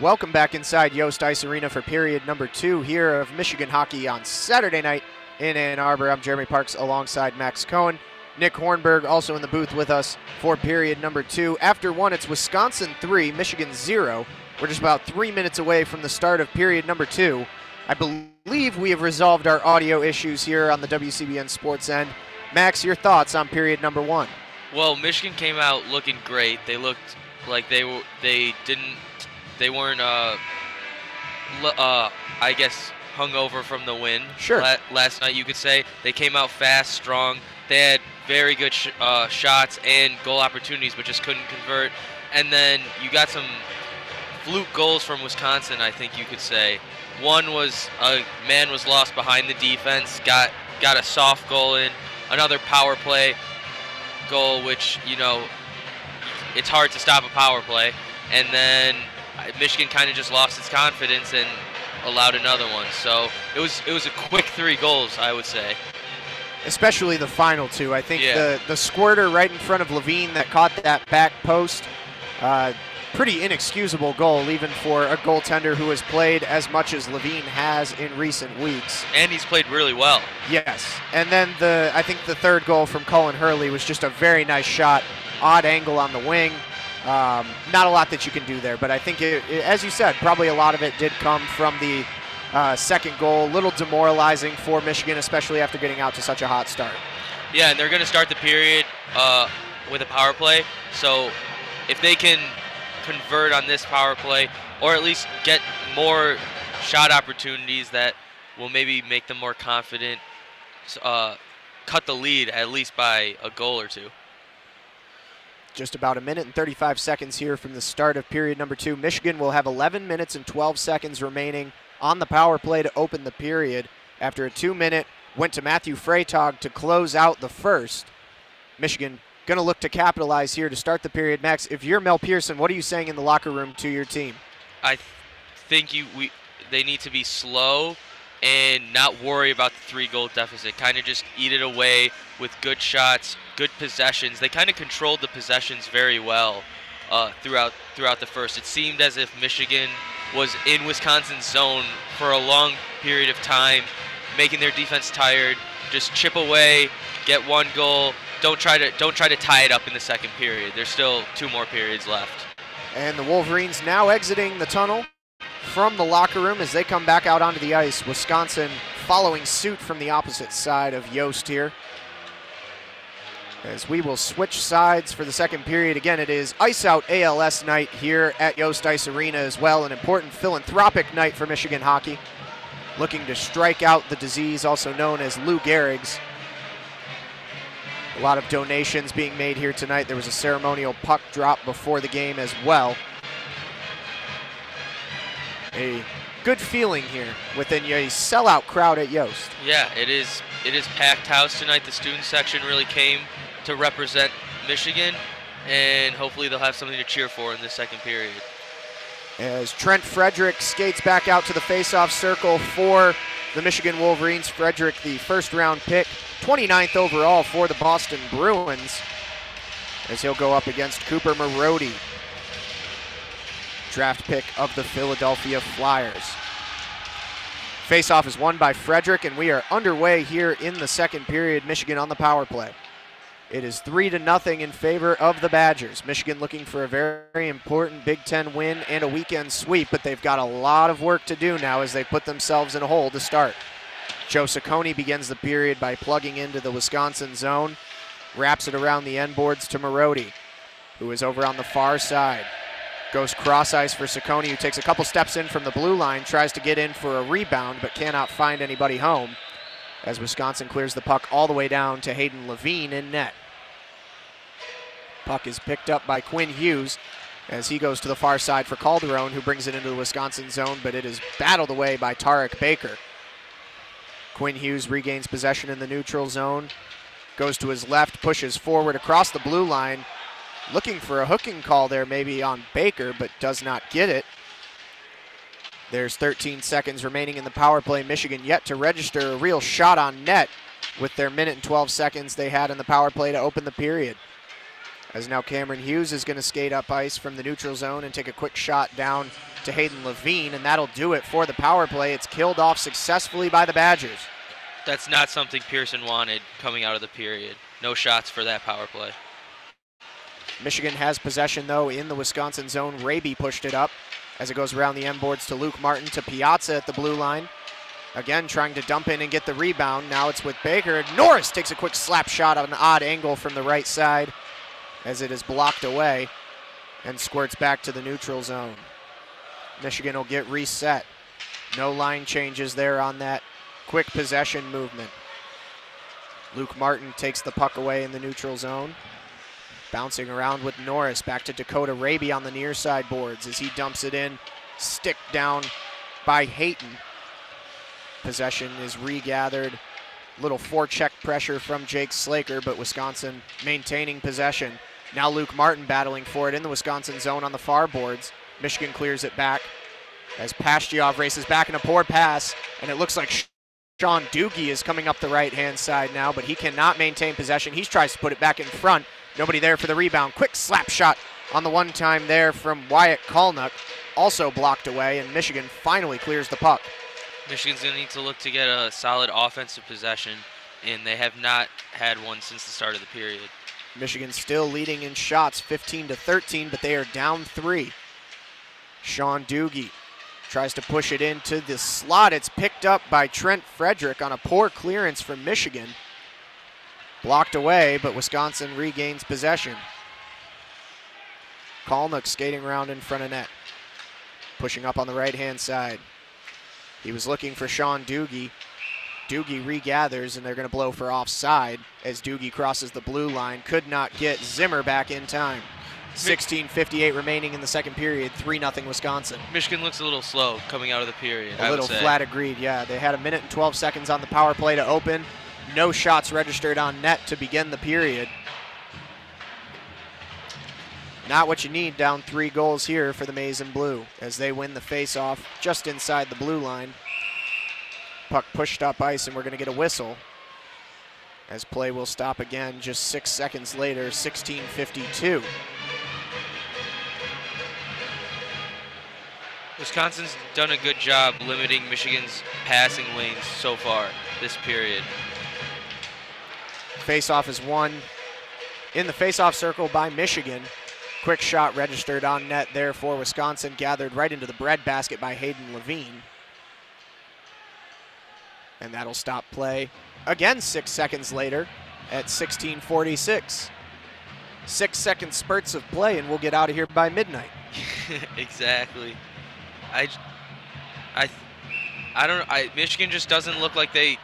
Welcome back inside Yost Ice Arena for period number 2 here of Michigan hockey on Saturday night in Ann Arbor. I'm Jeremy Parks alongside Max Cohen. Nick Hornberg also in the booth with us for period number 2. After one, it's Wisconsin 3, Michigan 0. We're just about 3 minutes away from the start of period number 2. I believe we have resolved our audio issues here on the WCBN Sports end. Max, your thoughts on period number 1? Well, Michigan came out looking great. They looked like they weren't I guess hungover from the win. Sure. Last night, you could say. They came out fast, strong. They had very good shots and goal opportunities, but just couldn't convert. And then you got some fluke goals from Wisconsin, I think you could say. One was a man was lost behind the defense, got a soft goal in. Another power play goal, which, you know, it's hard to stop a power play. And then Michigan kind of just lost its confidence and allowed another one. So it was a quick 3 goals, I would say. Especially the final 2. I think the squirter right in front of Levine that caught that back post, pretty inexcusable goal, even for a goaltender who has played as much as Levine has in recent weeks. And he's played really well. Yes. And then I think the third goal from Cullen Hurley was just a very nice shot, odd angle on the wing. Not a lot that you can do there, but I think, as you said, probably a lot of it did come from the second goal. A little demoralizing for Michigan, especially after getting out to such a hot start. Yeah, and they're going to start the period with a power play. So if they can convert on this power play, or at least get more shot opportunities that will maybe make them more confident, cut the lead at least by a goal or 2. Just about a minute and 35 seconds here from the start of period number 2. Michigan will have 11 minutes and 12 seconds remaining on the power play to open the period. After a 2-minute, went to Matthew Freitag to close out the first. Michigan going to look to capitalize here to start the period. Max, if you're Mel Pearson, what are you saying in the locker room to your team? I think they need to be slow and not worry about the 3-goal deficit. Kind of just eat it away with good shots, good possessions. They kind of controlled the possessions very well throughout the first. It seemed as if Michigan was in Wisconsin's zone for a long period of time, making their defense tired. Just chip away, get 1 goal. Don't try to tie it up in the second period. There's still 2 more periods left. And the Wolverines now exiting the tunnel from the locker room as they come back out onto the ice. Wisconsin following suit from the opposite side of Yost here. As we will switch sides for the second period. Again, it is Ice Out ALS night here at Yost Ice Arena as well. An important philanthropic night for Michigan hockey. Looking to strike out the disease, also known as Lou Gehrig's. A lot of donations being made here tonight. There was a ceremonial puck drop before the game as well. A good feeling here within a sellout crowd at Yost. Yeah, it is packed house tonight. The student section really came to represent Michigan, and hopefully they'll have something to cheer for in this second period. As Trent Frederick skates back out to the face-off circle for the Michigan Wolverines. Frederick, the first-round pick, 29th overall for the Boston Bruins, as he'll go up against Cooper Marody, draft pick of the Philadelphia Flyers. Face-off is won by Frederick, and we are underway here in the second period. Michigan on the power play. It is 3-0 in favor of the Badgers. Michigan looking for a very important Big Ten win and a weekend sweep, but they've got a lot of work to do now as they put themselves in a hole to start. Joe Ciccone begins the period by plugging into the Wisconsin zone, wraps it around the end boards to Marody, who is over on the far side. Goes cross ice for Ciccone, who takes a couple steps in from the blue line, tries to get in for a rebound, but cannot find anybody home, as Wisconsin clears the puck all the way down to Hayden Levine in net. Puck is picked up by Quinn Hughes as he goes to the far side for Calderon, who brings it into the Wisconsin zone, but it is battled away by Tarek Baker. Quinn Hughes regains possession in the neutral zone, goes to his left, pushes forward across the blue line, looking for a hooking call there maybe on Baker, but does not get it. There's 13 seconds remaining in the power play. Michigan yet to register a real shot on net with their minute and 12 seconds they had in the power play to open the period. As now Cameron Hughes is going to skate up ice from the neutral zone and take a quick shot down to Hayden Levine, and that'll do it for the power play. It's killed off successfully by the Badgers. That's not something Pearson wanted coming out of the period. No shots for that power play. Michigan has possession, though, in the Wisconsin zone. Raby pushed it up as it goes around the end boards to Luke Martin, to Piazza at the blue line. Again, trying to dump in and get the rebound. Now it's with Baker. Norris takes a quick slap shot at an odd angle from the right side as it is blocked away and squirts back to the neutral zone. Michigan will get reset. No line changes there on that quick possession movement. Luke Martin takes the puck away in the neutral zone. Bouncing around with Norris, back to Dakota Raby on the near side boards as he dumps it in. Stick down by Hayton. Possession is regathered. Little forecheck pressure from Jake Slaker, but Wisconsin maintaining possession. Now Luke Martin battling for it in the Wisconsin zone on the far boards. Michigan clears it back as Pastujov races back in a poor pass, and it looks like Sean Doogie is coming up the right-hand side now, but he cannot maintain possession. He tries to put it back in front. Nobody there for the rebound. Quick slap shot on the one-time there from Wyatt Kalnuck, also blocked away, and Michigan finally clears the puck. Michigan's going to need to look to get a solid offensive possession, and they have not had one since the start of the period. Michigan still leading in shots, 15-13, but they are down 3. Sean Doogie tries to push it into the slot. It's picked up by Trent Frederick on a poor clearance from Michigan. Blocked away, but Wisconsin regains possession. Kalnuck skating around in front of net. Pushing up on the right-hand side. He was looking for Sean Doogie. Doogie regathers, and they're going to blow for offside as Doogie crosses the blue line. Could not get Zimmer back in time. 16:58 remaining in the second period, 3-0 Wisconsin. Michigan looks a little slow coming out of the period. A little flat, agreed, yeah. They had 1 minute and 12 seconds on the power play to open. No shots registered on net to begin the period. Not what you need down 3 goals here for the Maize and Blue as they win the face-off just inside the blue line. Puck pushed up ice, and we're going to get a whistle as play will stop again just 6 seconds later, 16:52. Wisconsin's done a good job limiting Michigan's passing lanes so far this period. Face-off is won in the face-off circle by Michigan. Quick shot registered on net there for Wisconsin, gathered right into the breadbasket by Hayden Levine. And that'll stop play again 6 seconds later at 16:46. 6-second spurts of play, and we'll get out of here by midnight. Exactly. Michigan just doesn't look like they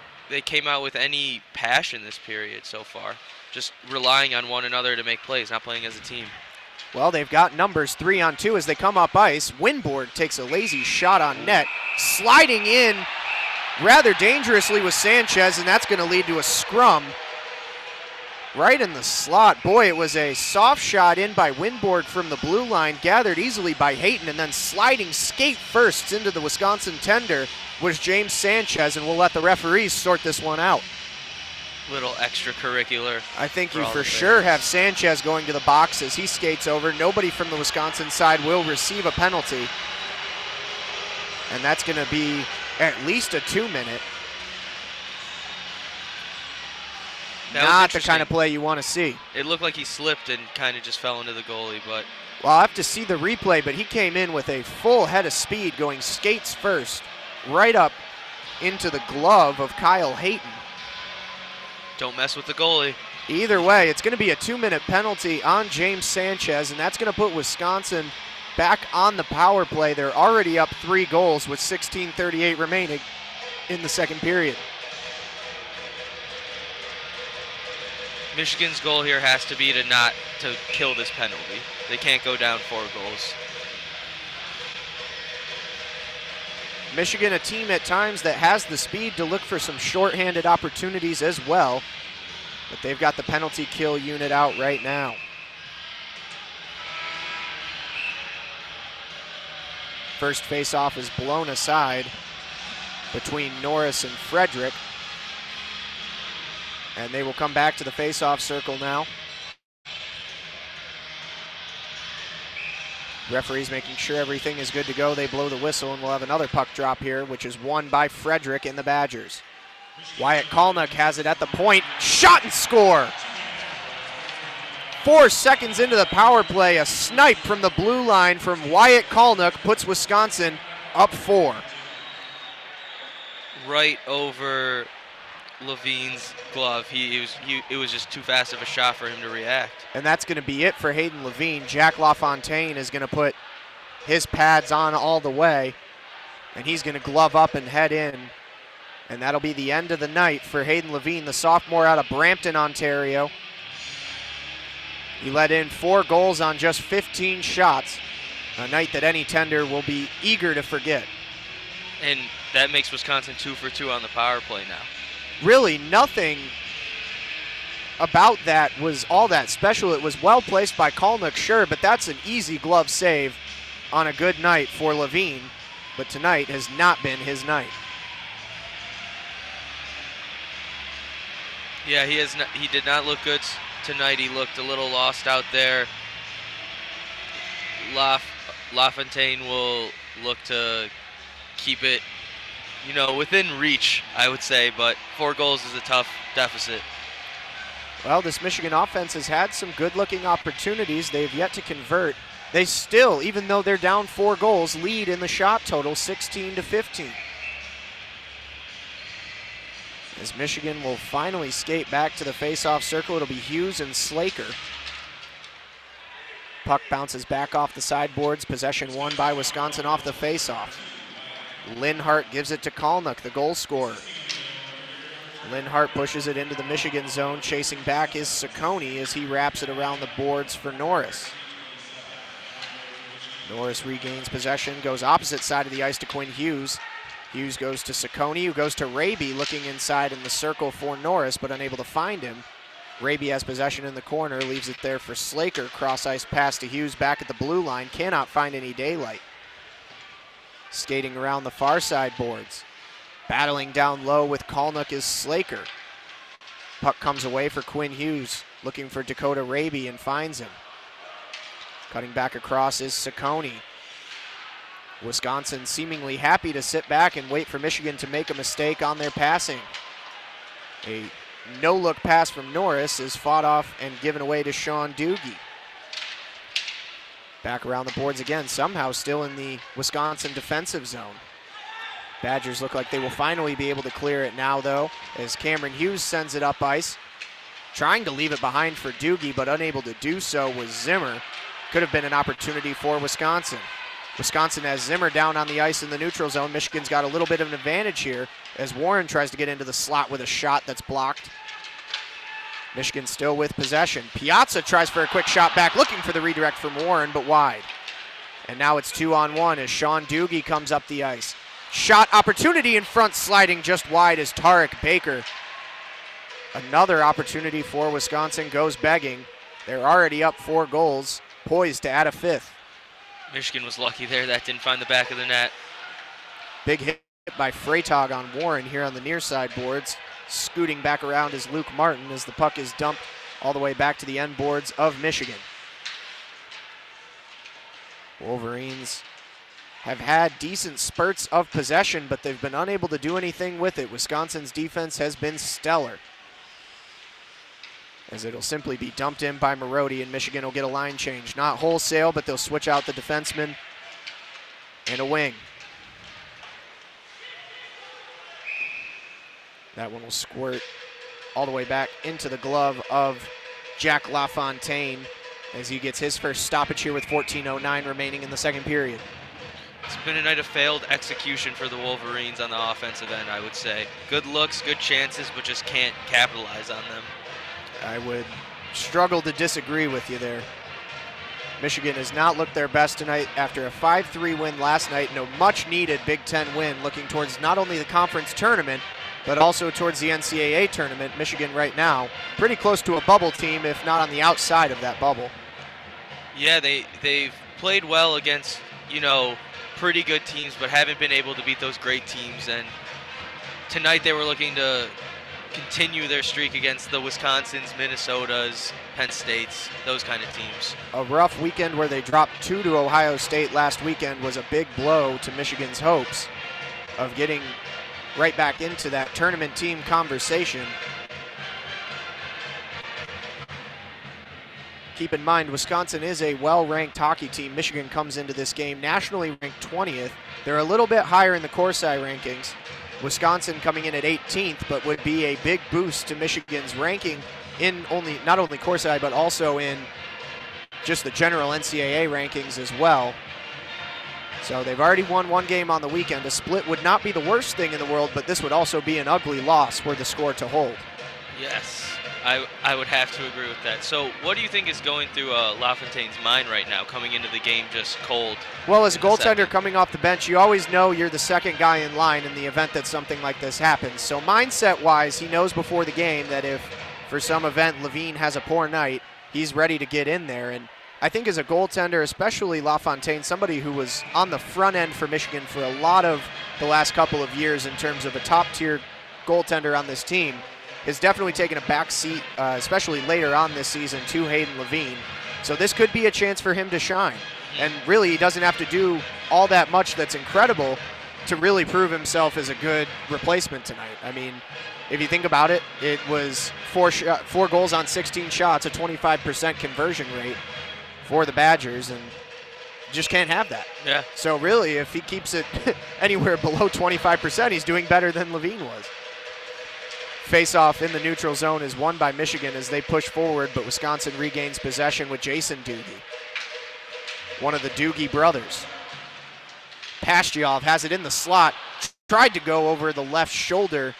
came out with any passion this period so far. Just relying on one another to make plays, not playing as a team. Well, they've got numbers 3-on-2 as they come up ice. Winborg takes a lazy shot on net, sliding in rather dangerously with Sanchez, and that's going to lead to a scrum right in the slot. Boy, it was a soft shot in by Winborg from the blue line, gathered easily by Hayton, and then sliding skate first into the Wisconsin tender was James Sanchez, and we'll let the referees sort this one out. Little extracurricular. I think you for sure have Sanchez going to the box as he skates over. Nobody from the Wisconsin side will receive a penalty. And that's going to be at least a 2-minute. Not the kind of play you want to see. It looked like he slipped and kind of just fell into the goalie, but... Well, I'll have to see the replay, but he came in with a full head of speed, going skates first, right up into the glove of Kyle Hayton. Don't mess with the goalie. Either way, it's going to be a 2-minute penalty on James Sanchez, and that's going to put Wisconsin back on the power play. They're already up 3 goals with 16:38 remaining in the second period. Michigan's goal here has to be to kill this penalty. They can't go down 4 goals. Michigan, a team at times that has the speed to look for some shorthanded opportunities as well, but they've got the penalty kill unit out right now. First faceoff is blown aside between Norris and Frederick, and they will come back to the faceoff circle now. Referee's making sure everything is good to go. They blow the whistle, and we'll have another puck drop here, which is won by Frederick and the Badgers. Wyatt Kalnick has it at the point. Shot and score! 4 seconds into the power play, a snipe from the blue line from Wyatt Kalnick puts Wisconsin up 4. Right over Levine's glove. It was just too fast of a shot for him to react. And that's going to be it for Hayden Levine. Jack LaFontaine is going to put his pads on all the way, and he's going to glove up and head in. And that'll be the end of the night for Hayden Levine, the sophomore out of Brampton, Ontario. He let in 4 goals on just 15 shots, a night that any tender will be eager to forget. And that makes Wisconsin 2 for 2 on the power play now. Really, nothing about that was all that special. It was well placed by Kalnick, sure, but that's an easy glove save on a good night for Levine. But tonight has not been his night. Yeah, he did not look good tonight. He looked a little lost out there. LaFontaine will look to keep it, within reach, I would say, but 4 goals is a tough deficit. Well, this Michigan offense has had some good-looking opportunities. They've yet to convert. They still, even though they're down 4 goals, lead in the shot total 16-15. As Michigan will finally skate back to the face-off circle, it'll be Hughes and Slaker. Puck bounces back off the sideboards. Possession won by Wisconsin off the face-off. Linhart gives it to Kalnick, the goal scorer. Linhart pushes it into the Michigan zone. Chasing back is Ciccone as he wraps it around the boards for Norris. Norris regains possession, goes opposite side of the ice to Quinn Hughes. Hughes goes to Ciccone, who goes to Raby, looking inside in the circle for Norris, but unable to find him. Raby has possession in the corner, leaves it there for Slaker. Cross-ice pass to Hughes back at the blue line, cannot find any daylight. Skating around the far side boards. Battling down low with Kalnick is Slaker. Puck comes away for Quinn Hughes, looking for Dakota Raby and finds him. Cutting back across is Ciccone. Wisconsin seemingly happy to sit back and wait for Michigan to make a mistake on their passing. A no-look pass from Norris is fought off and given away to Sean Doogie. Back around the boards again, somehow still in the Wisconsin defensive zone. Badgers look like they will finally be able to clear it now, though, as Cameron Hughes sends it up ice. Trying to leave it behind for Doogie, but unable to do so was Zimmer. Could have been an opportunity for Wisconsin. Wisconsin has Zimmer down on the ice in the neutral zone. Michigan's got a little bit of an advantage here as Warren tries to get into the slot with a shot that's blocked. Michigan still with possession. Piazza tries for a quick shot back, looking for the redirect from Warren, but wide. And now it's 2-on-1 as Sean Doogie comes up the ice. Shot opportunity in front, sliding just wide as Tarek Baker. Another opportunity for Wisconsin goes begging. They're already up 4 goals, poised to add a 5th. Michigan was lucky there. That didn't find the back of the net. Big hit by Freitag on Warren here on the near side boards. Scooting back around is Luke Martin as the puck is dumped all the way back to the end boards of Michigan. Wolverines have had decent spurts of possession, but they've been unable to do anything with it. Wisconsin's defense has been stellar, as it'll simply be dumped in by Marody, and Michigan will get a line change. Not wholesale, but they'll switch out the defenseman and a wing. That one will squirt all the way back into the glove of Jack LaFontaine as he gets his first stoppage here with 14:09 remaining in the second period. It's been a night of failed execution for the Wolverines on the offensive end, I would say. Good looks, good chances, but just can't capitalize on them. I would struggle to disagree with you there. Michigan has not looked their best tonight after a 5-3 win last night and a much-needed Big Ten win, looking towards not only the conference tournament, but also towards the NCAA tournament. Michigan right now pretty close to a bubble team, if not on the outside of that bubble. Yeah, they've played well against, pretty good teams, but haven't been able to beat those great teams. And tonight they were looking to continue their streak against the Wisconsins, Minnesotas, Penn States, those kind of teams. A rough weekend where they dropped 2 to Ohio State last weekend was a big blow to Michigan's hopes of getting right back into that tournament team conversation. Keep in mind, Wisconsin is a well-ranked hockey team. Michigan comes into this game nationally ranked 20th. They're a little bit higher in the Corsi rankings. Wisconsin coming in at 18th, but would be a big boost to Michigan's ranking in not only Corsi, but also in just the general NCAA rankings as well. So they've already won 1 game on the weekend. A split would not be the worst thing in the world, but this would also be an ugly loss were the score to hold. Yes, I would have to agree with that. So what do you think is going through LaFontaine's mind right now, coming into the game just cold? Well, as a goaltender coming off the bench, you always know you're the second guy in line in the event that something like this happens. So mindset-wise, he knows before the game that if for some event Levine has a poor night, he's ready to get in there. And I think as a goaltender, especially LaFontaine, somebody who was on the front end for Michigan for a lot of the last couple of years in terms of a top-tier goaltender on this team, has definitely taken a back seat, especially later on this season, to Hayden Levine. So this could be a chance for him to shine. And really, he doesn't have to do all that much that's incredible to really prove himself as a good replacement tonight. I mean, if you think about it, it was 4 goals on 16 shots, a 25% conversion rate for the Badgers, and just can't have that. Yeah. So really, if he keeps it anywhere below 25%, he's doing better than Levine was. Face-off in the neutral zone is won by Michigan as they push forward, but Wisconsin regains possession with Jason Doogie, one of the Doogie brothers. Pastujov has it in the slot, tried to go over the left shoulder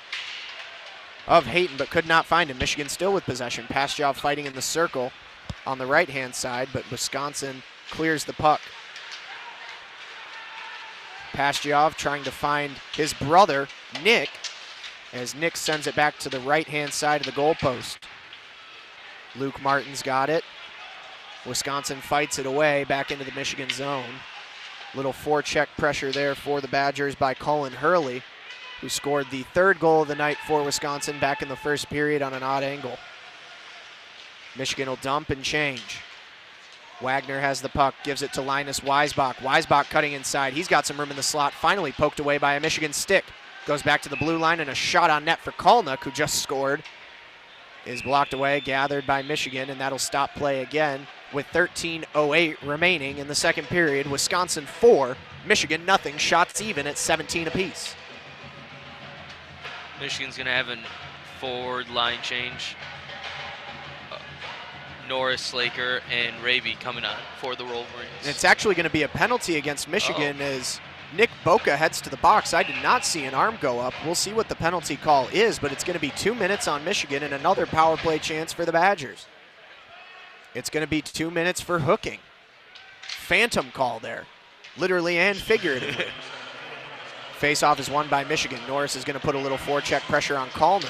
of Hayton, but could not find him. Michigan still with possession. Pastujov fighting in the circle on the right-hand side, but Wisconsin clears the puck. Pastujov trying to find his brother, Nick, as Nick sends it back to the right-hand side of the goalpost. Luke Martin's got it. Wisconsin fights it away back into the Michigan zone. Little forecheck pressure there for the Badgers by Colin Hurley, who scored the 3rd goal of the night for Wisconsin back in the first period on an odd angle. Michigan will dump and change. Wagner has the puck, gives it to Linus Weisbach. Weisbach cutting inside. He's got some room in the slot, finally poked away by a Michigan stick. Goes back to the blue line, and a shot on net for Kalnick, who just scored, is blocked away, gathered by Michigan, and that'll stop play again with 13:08 remaining in the second period. Wisconsin 4, Michigan nothing, shots even at 17 apiece. Michigan's going to have a forward line change. Norris, Slaker, and Raby coming on for the Wolverines. It's actually going to be a penalty against Michigan as Nick Boca heads to the box. I did not see an arm go up. We'll see what the penalty call is, but it's going to be 2 minutes on Michigan and another power play chance for the Badgers. It's going to be 2 minutes for hooking. Phantom call there, literally and figuratively. Face-off is won by Michigan. Norris is going to put a little forecheck pressure on Kalnick.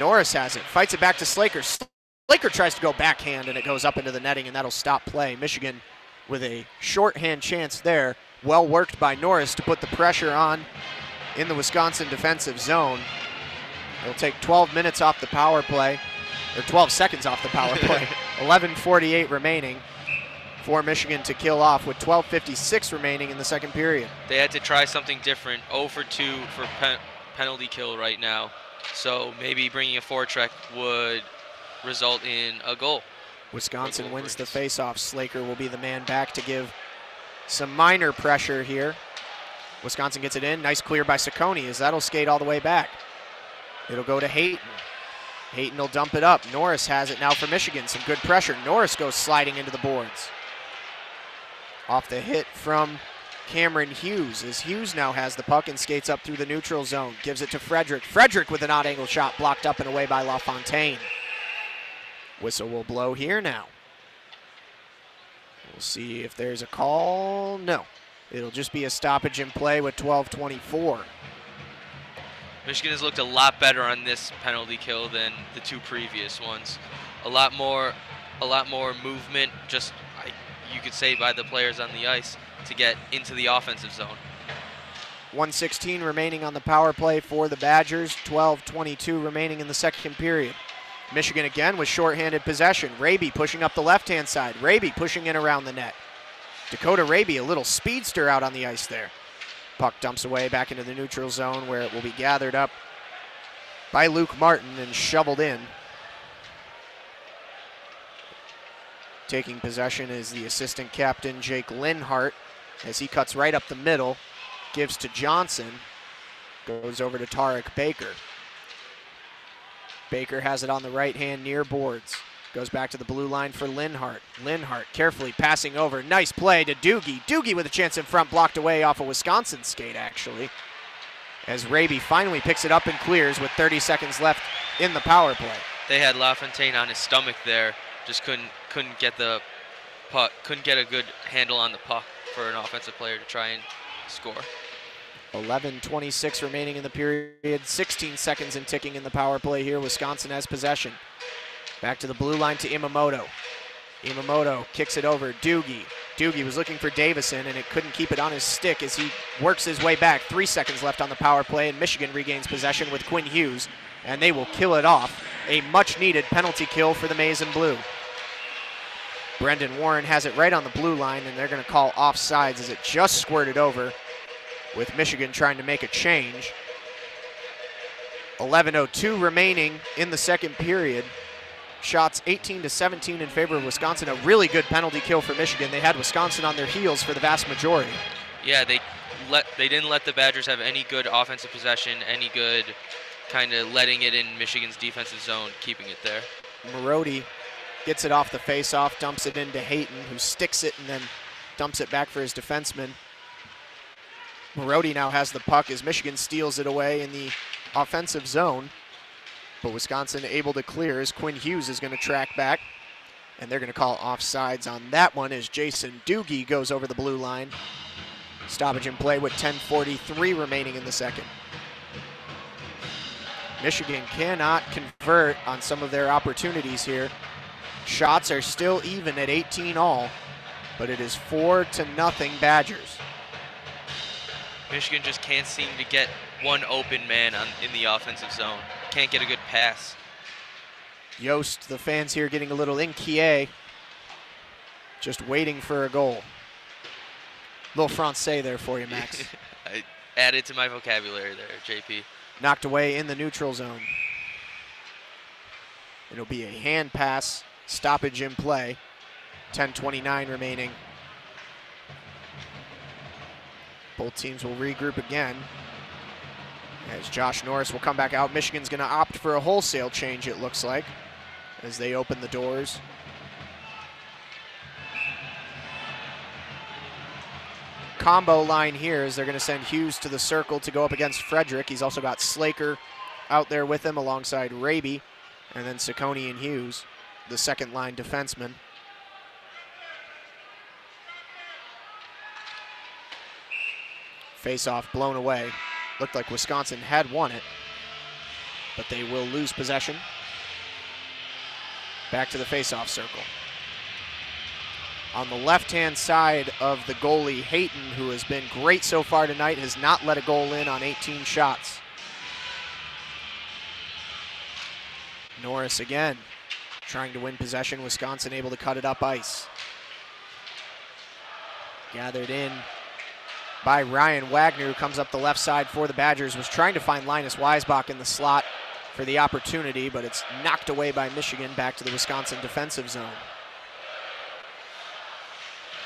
Norris has it, fights it back to Slaker. Slaker tries to go backhand, and it goes up into the netting, and that'll stop play. Michigan with a shorthand chance there. Well worked by Norris to put the pressure on in the Wisconsin defensive zone. It'll take 12 minutes off the power play, or 12 seconds off the power play. 11:48 remaining for Michigan to kill off with 12:56 remaining in the second period. They had to try something different. 0 for 2 for penalty kill right now. So maybe bringing a forecheck would result in a goal. Wisconsin wins the faceoff. Slaker will be the man back to give some minor pressure here. Wisconsin gets it in. Nice clear by Ciccone as that'll skate all the way back. It'll go to Hayton. Hayton will dump it up. Norris has it now for Michigan. Some good pressure. Norris goes sliding into the boards. Off the hit from Cameron Hughes as Hughes now has the puck and skates up through the neutral zone. Gives it to Frederick. Frederick with an odd angle shot blocked up and away by LaFontaine. Whistle will blow here now. We'll see if there's a call. No. It'll just be a stoppage in play with 12:24. Michigan has looked a lot better on this penalty kill than the 2 previous ones. A lot more movement, you could say, by the players on the ice to get into the offensive zone. 1:16 remaining on the power play for the Badgers. 12:22 remaining in the second period. Michigan again with shorthanded possession. Raby pushing up the left-hand side. Raby pushing in around the net. Dakota Raby, a little speedster out on the ice there. Puck dumps away back into the neutral zone where it will be gathered up by Luke Martin and shoveled in. Taking possession is the assistant captain, Jake Linhart, as he cuts right up the middle, gives to Johnson, goes over to Tarek Baker. Baker has it on the right hand near boards. Goes back to the blue line for Linhart. Linhart carefully passing over. Nice play to Doogie. Doogie with a chance in front, blocked away off a Wisconsin skate, actually. As Raby finally picks it up and clears with 30 seconds left in the power play. They had LaFontaine on his stomach there. Just couldn't get the puck, couldn't get a good handle on the puck for an offensive player to try and score. 11:26 remaining in the period. 16 seconds and ticking in the power play here. Wisconsin has possession. Back to the blue line to Imamoto. Imamoto kicks it over. Doogie. Doogie was looking for Davison, and it couldn't keep it on his stick as he works his way back. 3 seconds left on the power play, and Michigan regains possession with Quinn Hughes, and they will kill it off. A much-needed penalty kill for the Maize and Blue. Brendan Warren has it right on the blue line, and they're going to call offsides as it just squirted over, with Michigan trying to make a change. 11:02 remaining in the second period. Shots 18-17 in favor of Wisconsin. A really good penalty kill for Michigan. They had Wisconsin on their heels for the vast majority. Yeah, they didn't let the Badgers have any good offensive possession, any good kind of letting it in Michigan's defensive zone, keeping it there. Marody gets it off the face-off, dumps it into Hayton, who sticks it and then dumps it back for his defenseman. Marody now has the puck as Michigan steals it away in the offensive zone. But Wisconsin able to clear as Quinn Hughes is going to track back. And they're going to call offsides on that one as Jason Doogie goes over the blue line. Stoppage in play with 10:43 remaining in the second. Michigan cannot convert on some of their opportunities here. Shots are still even at 18 all, but it is 4-0 Badgers. Michigan just can't seem to get one open man in the offensive zone. Can't get a good pass. Yost, the fans here getting a little inquiet, just waiting for a goal. Little Francais there for you, Max. I added to my vocabulary there, JP. Knocked away in the neutral zone. It'll be a hand pass, stoppage in play. 10:29 remaining. Both teams will regroup again as Josh Norris will come back out. Michigan's going to opt for a wholesale change, it looks like, as they open the doors. Combo line here as they're going to send Hughes to the circle to go up against Frederick. He's also got Slaker out there with him alongside Raby, and then Ciccone and Hughes, the second line defenseman. Face-off blown away. Looked like Wisconsin had won it, but they will lose possession. Back to the face-off circle. On the left-hand side of the goalie, Hayton, who has been great so far tonight, has not let a goal in on 18 shots. Norris again, trying to win possession. Wisconsin able to cut it up ice. Gathered in by Ryan Wagner, who comes up the left side for the Badgers. Was trying to find Linus Weisbach in the slot for the opportunity, but it's knocked away by Michigan back to the Wisconsin defensive zone.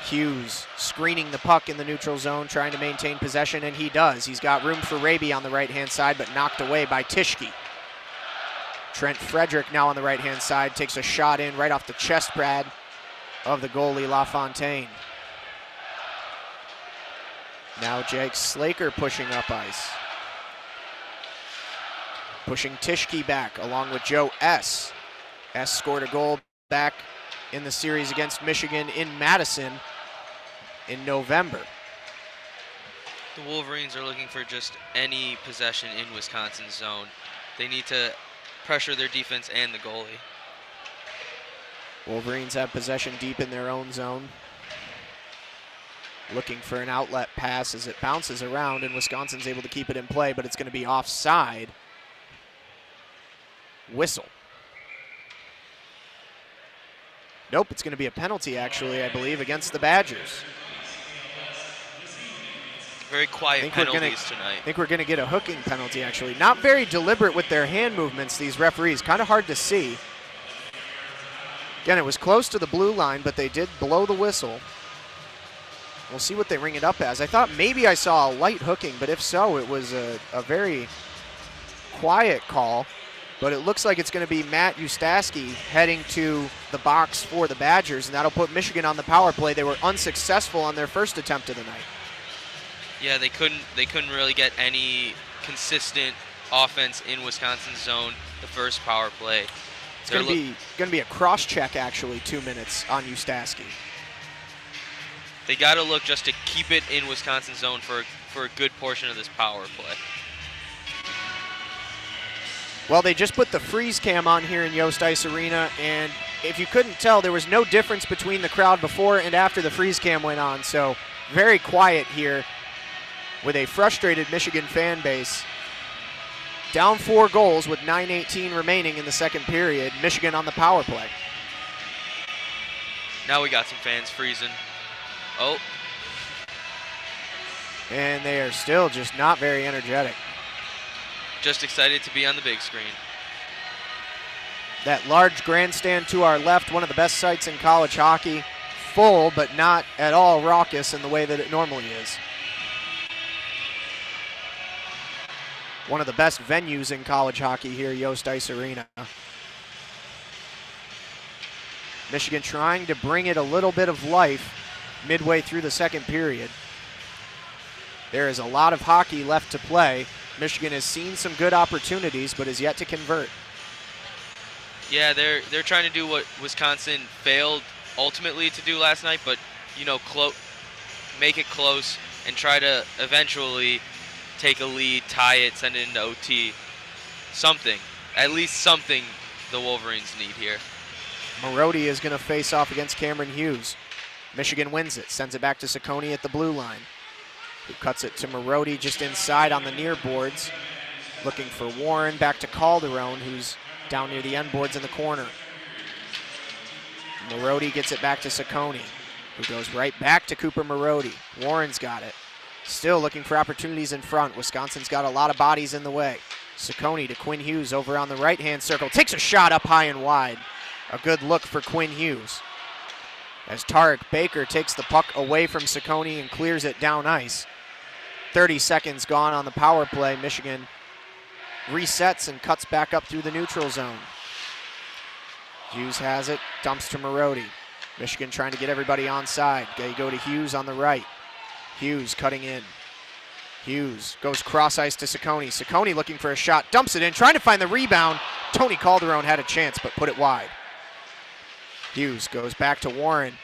Hughes screening the puck in the neutral zone, trying to maintain possession, and he does. He's got room for Raby on the right-hand side, but knocked away by Tischke. Trent Frederick now on the right-hand side, takes a shot in right off the chest pad of the goalie LaFontaine. Now Jake Slaker pushing up ice. Pushing Tischke back along with Joe S. S scored a goal back in the series against Michigan in Madison in November. The Wolverines are looking for just any possession in Wisconsin's zone. They need to pressure their defense and the goalie. Wolverines have possession deep in their own zone. looking for an outlet pass as it bounces around, and Wisconsin's able to keep it in play, but it's going to be offside. Whistle. Nope, it's going to be a penalty, actually, I believe, against the Badgers. Very quiet penalties tonight. I think we're going to get a hooking penalty, actually. Not very deliberate with their hand movements, these referees. Kind of hard to see. Again, it was close to the blue line, but they did blow the whistle. We'll see what they ring it up as. I thought maybe I saw a light hooking, but if so, it was a very quiet call. But it looks like it's going to be Matt Ustaski heading to the box for the Badgers, and that'll put Michigan on the power play. They were unsuccessful on their first attempt of the night. Yeah, they couldn't really get any consistent offense in Wisconsin's zone the first power play. It's going to be a cross check, actually, 2 minutes on Ustaski. They got to look just to keep it in Wisconsin's zone for a good portion of this power play. Well, they just put the freeze cam on here in Yost Ice Arena, and if you couldn't tell, there was no difference between the crowd before and after the freeze cam went on. So very quiet here with a frustrated Michigan fan base. Down 4 goals with 9:18 remaining in the second period. Michigan on the power play. Now we got some fans freezing. Oh. And they are still just not very energetic. Just excited to be on the big screen. That large grandstand to our left, one of the best sights in college hockey. Full, but not at all raucous in the way that it normally is. One of the best venues in college hockey here, Yost Ice Arena. Michigan trying to bring it a little bit of life midway through the second period. There is a lot of hockey left to play. Michigan has seen some good opportunities, but has yet to convert. Yeah, they're trying to do what Wisconsin failed ultimately to do last night, but make it close and try to eventually take a lead, tie it, send it into OT. Something, at least something, the Wolverines need here. Marody is going to face off against Cameron Hughes. Michigan wins it, sends it back to Ciccone at the blue line, who cuts it to Marody just inside on the near boards. Looking for Warren, back to Calderon, who's down near the end boards in the corner. Marody gets it back to Ciccone, who goes right back to Cooper Marody. Warren's got it. Still looking for opportunities in front. Wisconsin's got a lot of bodies in the way. Ciccone to Quinn Hughes over on the right-hand circle. Takes a shot up high and wide. A good look for Quinn Hughes. As Tarek Baker takes the puck away from Ciccone and clears it down ice. 30 seconds gone on the power play. Michigan resets and cuts back up through the neutral zone. Hughes has it, dumps to Marody. Michigan trying to get everybody onside. They go to Hughes on the right. Hughes cutting in. Hughes goes cross ice to Ciccone. Ciccone looking for a shot, dumps it in, trying to find the rebound. Tony Calderon had a chance, but put it wide. Hughes goes back to Warren.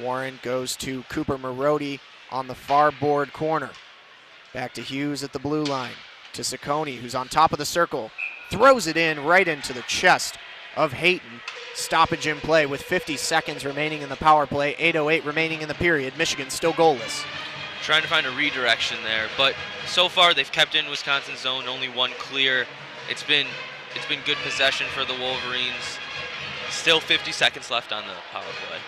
Warren goes to Cooper Marody on the far board corner. Back to Hughes at the blue line. To Ciccone, who's on top of the circle. Throws it in right into the chest of Hayton. Stoppage in play with 50 seconds remaining in the power play. 8:08 remaining in the period. Michigan still goalless. Trying to find a redirection there, but so far they've kept in Wisconsin's zone, only one clear. It's been good possession for the Wolverines. Still 50 seconds left on the power play.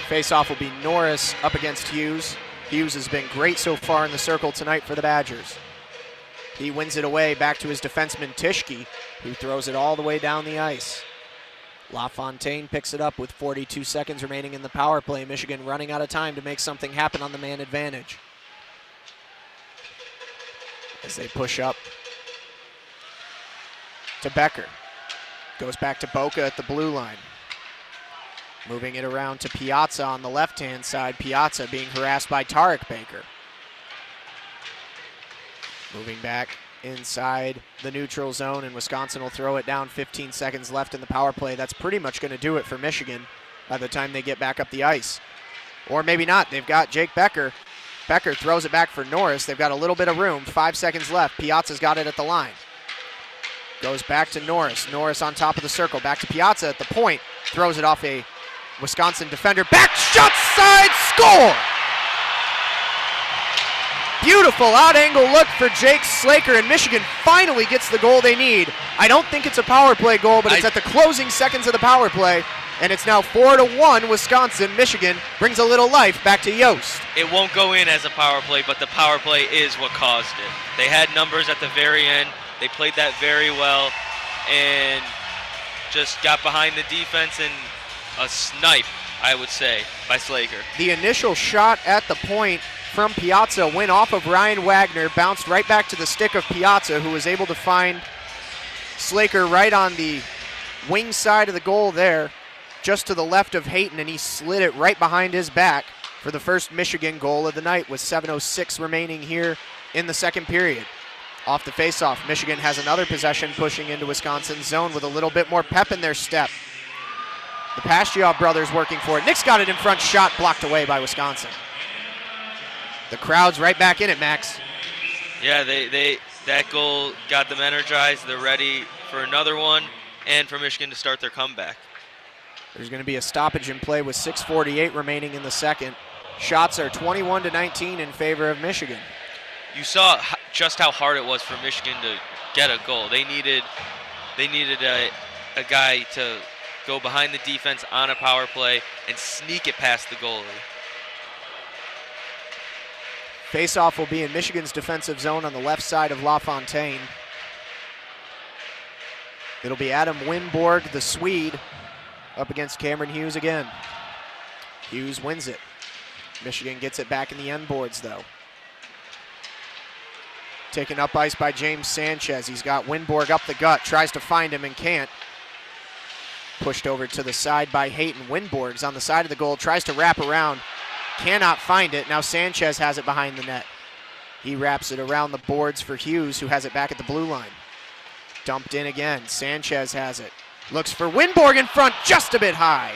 Face-off will be Norris up against Hughes. Hughes has been great so far in the circle tonight for the Badgers. He wins it away back to his defenseman Tischke, who throws it all the way down the ice. LaFontaine picks it up with 42 seconds remaining in the power play. Michigan running out of time to make something happen on the man advantage. As they push up to Becker. Goes back to Boca at the blue line. Moving it around to Piazza on the left-hand side. Piazza being harassed by Tarek Baker. Moving back inside the neutral zone, and Wisconsin will throw it down. 15 seconds left in the power play. That's pretty much going to do it for Michigan by the time they get back up the ice. Or maybe not. They've got Jake Becker. Becker throws it back for Norris. They've got a little bit of room. 5 seconds left. Piazza's got it at the line. Goes back to Norris. Norris on top of the circle. Back to Piazza at the point. Throws it off a Wisconsin defender, back shot side, score! Beautiful out-angle look for Jake Slaker, and Michigan finally gets the goal they need. I don't think it's a power play goal, but it's at the closing seconds of the power play, and it's now 4-1 Wisconsin. Michigan brings a little life back to Yost. It won't go in as a power play, but the power play is what caused it. They had numbers at the very end. They played that very well and just got behind the defense, and a snipe, I would say, by Slaker. The initial shot at the point from Piazza went off of Ryan Wagner, bounced right back to the stick of Piazza, who was able to find Slaker right on the wing side of the goal there, just to the left of Hayton, and he slid it right behind his back for the first Michigan goal of the night with 7:06 remaining here in the second period. Off the faceoff, Michigan has another possession pushing into Wisconsin's zone with a little bit more pep in their step. The Pastujov brothers working for it. Nick's got it in front, shot blocked away by Wisconsin. The crowd's right back in it, Max. Yeah, that goal got them energized. They're ready for another one and for Michigan to start their comeback. There's going to be a stoppage in play with 6:48 remaining in the second. Shots are 21-19 in favor of Michigan. You saw just how hard it was for Michigan to get a goal. They needed a guy to go behind the defense on a power play and sneak it past the goalie. Face-off will be in Michigan's defensive zone on the left side of LaFontaine. It'll be Adam Winborg, the Swede, up against Cameron Hughes again. Hughes wins it. Michigan gets it back in the end boards, though. Taken up ice by James Sanchez. He's got Winborg up the gut, tries to find him and can't. Pushed over to the side by Hayton. Winborg's on the side of the goal, tries to wrap around. Cannot find it. Now Sanchez has it behind the net. He wraps it around the boards for Hughes, who has it back at the blue line. Dumped in again. Sanchez has it. Looks for Winborg in front, just a bit high.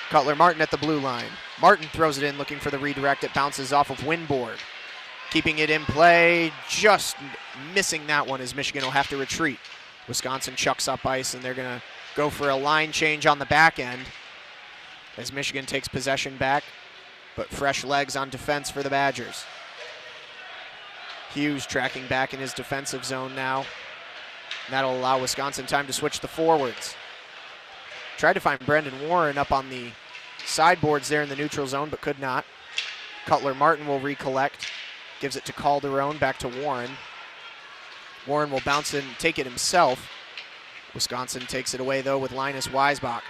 Cutler Martin at the blue line. Martin throws it in, looking for the redirect. It bounces off of Winborg. Keeping it in play, just missing that one as Michigan will have to retreat. Wisconsin chucks up ice, and they're going to go for a line change on the back end as Michigan takes possession back, but fresh legs on defense for the Badgers. Hughes tracking back in his defensive zone now. And that'll allow Wisconsin time to switch the forwards. Tried to find Brendan Warren up on the sideboards there in the neutral zone, but could not. Cutler Martin will recollect. Gives it to Calderon, back to Warren. Warren will bounce it and take it himself. Wisconsin takes it away, though, with Linus Weisbach.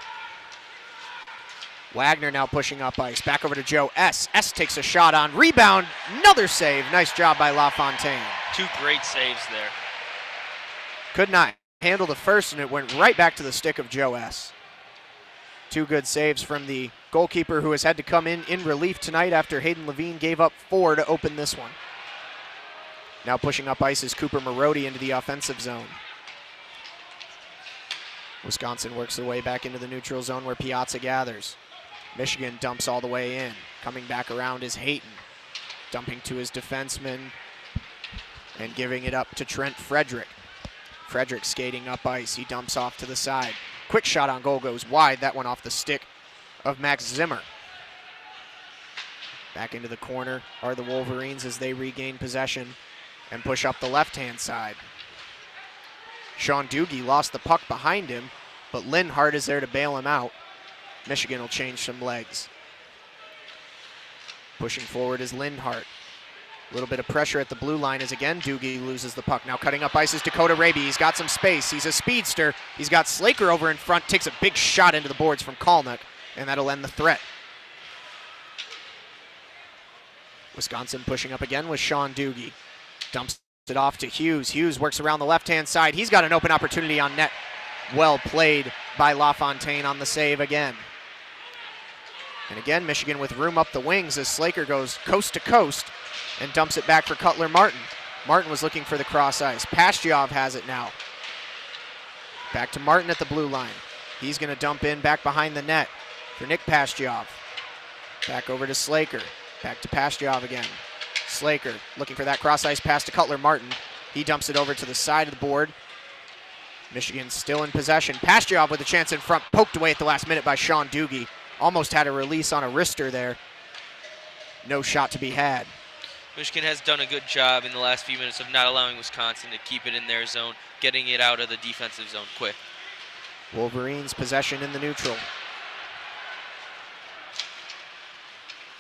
Wagner now pushing up ice. Back over to Joe S. S takes a shot on. Rebound. Another save. Nice job by LaFontaine. Two great saves there. Could not handle the first, and it went right back to the stick of Joe S. Two good saves from the goalkeeper, who has had to come in relief tonight after Hayden Levine gave up 4 to open this one. Now pushing up ice is Cooper Marody into the offensive zone. Wisconsin works their way back into the neutral zone where Piazza gathers. Michigan dumps all the way in. Coming back around is Hayton. Dumping to his defenseman and giving it up to Trent Frederick. Frederick skating up ice. He dumps off to the side. Quick shot on goal goes wide. That one off the stick of Max Zimmer. Back into the corner are the Wolverines as they regain possession and push up the left-hand side. Sean Doogie lost the puck behind him, but Linhart is there to bail him out. Michigan will change some legs. Pushing forward is Linhart. A little bit of pressure at the blue line as again Doogie loses the puck. Now cutting up ice is Dakota Raby. He's got some space. He's a speedster. He's got Slaker over in front. Takes a big shot into the boards from Kalnick, and that'll end the threat. Wisconsin pushing up again with Sean Doogie. Dumps it off to Hughes. Hughes works around the left-hand side. He's got an open opportunity on net. Well played by LaFontaine on the save again. And again, Michigan with room up the wings as Slaker goes coast to coast and dumps it back for Cutler Martin. Martin was looking for the cross ice. Pastujov has it now. Back to Martin at the blue line. He's going to dump in back behind the net for Nick Pastujov. Back over to Slaker. Back to Pastujov again. Slaker looking for that cross ice pass to Cutler Martin. He dumps it over to the side of the board Michigan still in possession. Pastujov with a chance in front, poked away at the last minute by Sean Doogie. Almost had a release on a wrister there. No shot to be had. Michigan has done a good job in the last few minutes of not allowing Wisconsin to keep it in their zone, getting it out of the defensive zone quick. Wolverines possession in the neutral.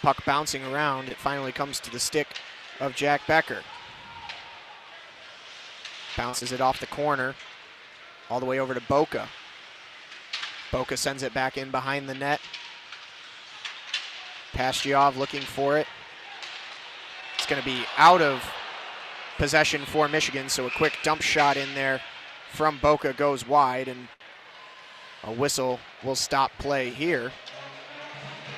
Puck bouncing around. It finally comes to the stick of Jack Becker. Bounces it off the corner, all the way over to Boca. Boca sends it back in behind the net. Pastujov looking for it. It's going to be out of possession for Michigan, so a quick dump shot in there from Boca goes wide, and a whistle will stop play here,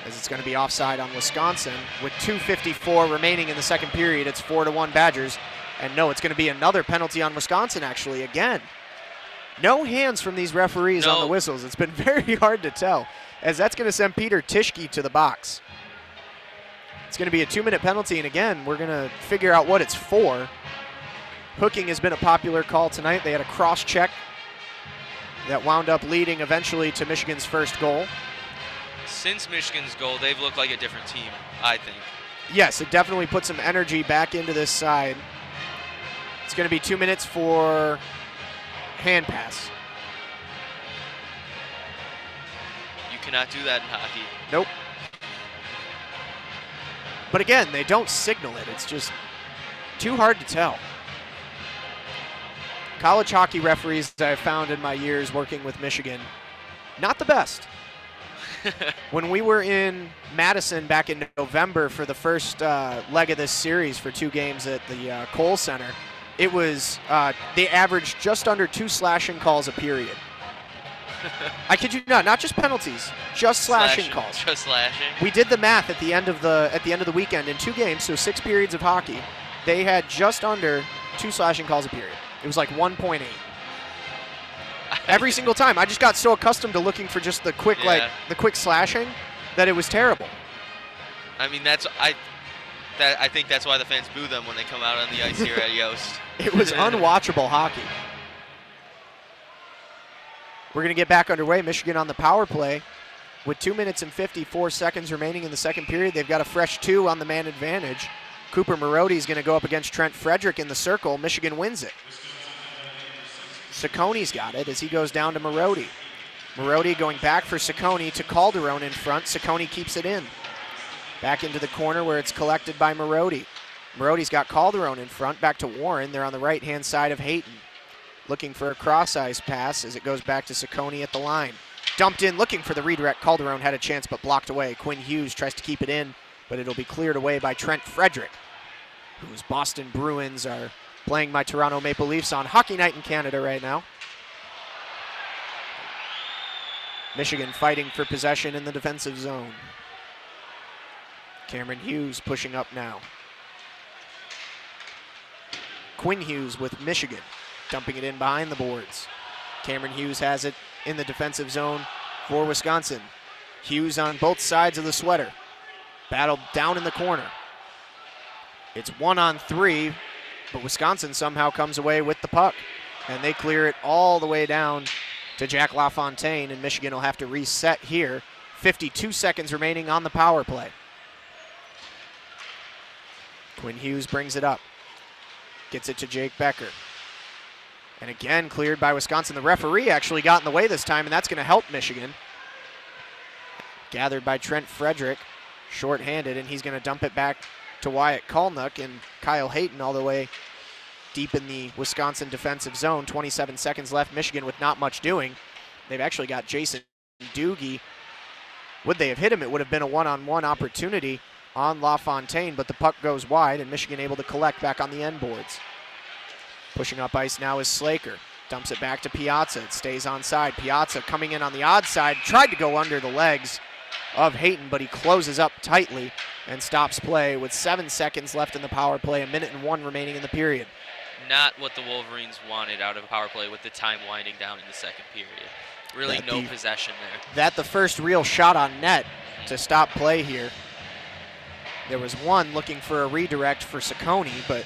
as it's going to be offside on Wisconsin. With 2:54 remaining in the second period, it's 4-1 Badgers. And no, it's going to be another penalty on Wisconsin, actually, again. No hands from these referees on the whistles. It's been very hard to tell, as that's going to send Peter Tischke to the box. It's going to be a 2-minute penalty, and again, we're going to figure out what it's for. Hooking has been a popular call tonight. They had a cross-check that wound up leading eventually to Michigan's first goal. Since Michigan's goal, they've looked like a different team, I think. Yes, it definitely put some energy back into this side. It's going to be 2 minutes for hand pass. You cannot do that in hockey. Nope. But again, they don't signal it. It's just too hard to tell. College hockey referees that I've found in my years working with Michigan, not the best. When we were in Madison back in November for the first leg of this series for 2 games at the Kohl Center, it was, they averaged just under 2 slashing calls a period. I kid you not just penalties, just slashing calls. Just slashing. We did the math at the end of the weekend in 2 games, so 6 periods of hockey. They had just under 2 slashing calls a period. It was like 1.8. Every single time. I just got so accustomed to looking for just the quick, the quick slashing, that it was terrible. I mean, I think that's why the fans boo them when they come out on the ice here at Yost. It was unwatchable hockey. We're going to get back underway. Michigan on the power play with 2 minutes and 54 seconds remaining in the second period. They've got a fresh 2 on the man advantage. Cooper Marody is going to go up against Trent Frederick in the circle. Michigan wins it. Sacconi's got it as he goes down to Marody. Marody going back for Sacconi to Calderon in front. Sacconi keeps it in. Back into the corner where it's collected by Marody. Marody's got Calderon in front. Back to Warren. They're on the right-hand side of Hayton. Looking for a cross-ice pass as it goes back to Sacconi at the line. Dumped in, looking for the redirect. Calderon had a chance but blocked away. Quinn Hughes tries to keep it in, but it'll be cleared away by Trent Frederick, whose Boston Bruins are playing my Toronto Maple Leafs on Hockey Night in Canada right now. Michigan fighting for possession in the defensive zone. Cameron Hughes pushing up now. Quinn Hughes with Michigan, dumping it in behind the boards. Cameron Hughes has it in the defensive zone for Wisconsin. Hughes on both sides of the sweater. Battle down in the corner. It's 1-on-3, but Wisconsin somehow comes away with the puck, and they clear it all the way down to Jack LaFontaine, and Michigan will have to reset here. 52 seconds remaining on the power play. Quinn Hughes brings it up. Gets it to Jake Becker. And again, cleared by Wisconsin. The referee actually got in the way this time, and that's going to help Michigan. Gathered by Trent Frederick, shorthanded, and he's going to dump it back to Wyatt Kalnuk, and Kyle Hayton all the way deep in the Wisconsin defensive zone. 27 seconds left. Michigan with not much doing. They've actually got Jason Doogie. Would they have hit him? It would have been a one-on-one opportunity on LaFontaine, but the puck goes wide, and Michigan able to collect back on the end boards. Pushing up ice now is Slaker. Dumps it back to Piazza. It stays onside. Piazza coming in on the odd side. Tried to go under the legs of Hayton, but he closes up tightly and stops play with 7 seconds left in the power play, 1:01 remaining in the period. Not what the Wolverines wanted out of a power play with the time winding down in the second period. Really no possession there. That the first real shot on net to stop play here. There was one looking for a redirect for Sacconi, but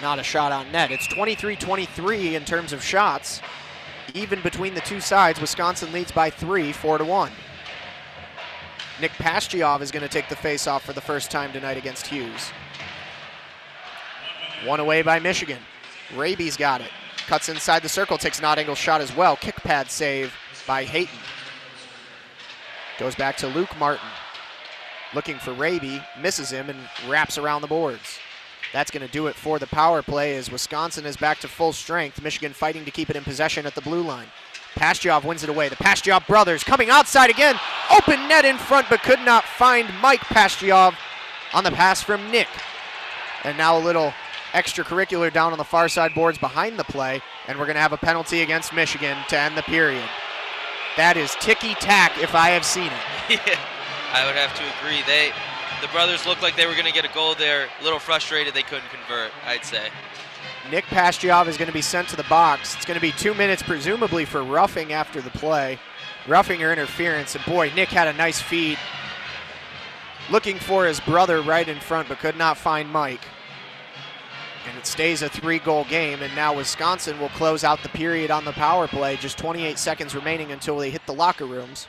not a shot on net. It's 23-23 in terms of shots. even between the two sides. Wisconsin leads by 3, 4-1. Nick Pastujov is going to take the face-off for the first time tonight against Hughes. One away by Michigan. Raby's got it. Cuts inside the circle, takes an odd-angle shot as well. Kick pad save by Hayton. Goes back to Luke Martin. Looking for Raby, misses him, and wraps around the boards. That's going to do it for the power play as Wisconsin is back to full strength. Michigan fighting to keep it in possession at the blue line. Pastujov wins it away. The Pastujov brothers coming outside again. Open net in front, but could not find Mike Pastujov on the pass from Nick. And now a little extracurricular down on the far side boards behind the play, and we're going to have a penalty against Michigan to end the period. That is ticky-tack if I have seen it. Yeah, I would have to agree. The brothers looked like they were going to get a goal there. A little frustrated they couldn't convert, I'd say. Nick Pastujov is going to be sent to the box. It's going to be 2 minutes presumably for roughing after the play. Roughing or interference, and boy, Nick had a nice feed. Looking for his brother right in front, but could not find Mike. And it stays a 3-goal game, and now Wisconsin will close out the period on the power play. Just 28 seconds remaining until they hit the locker rooms.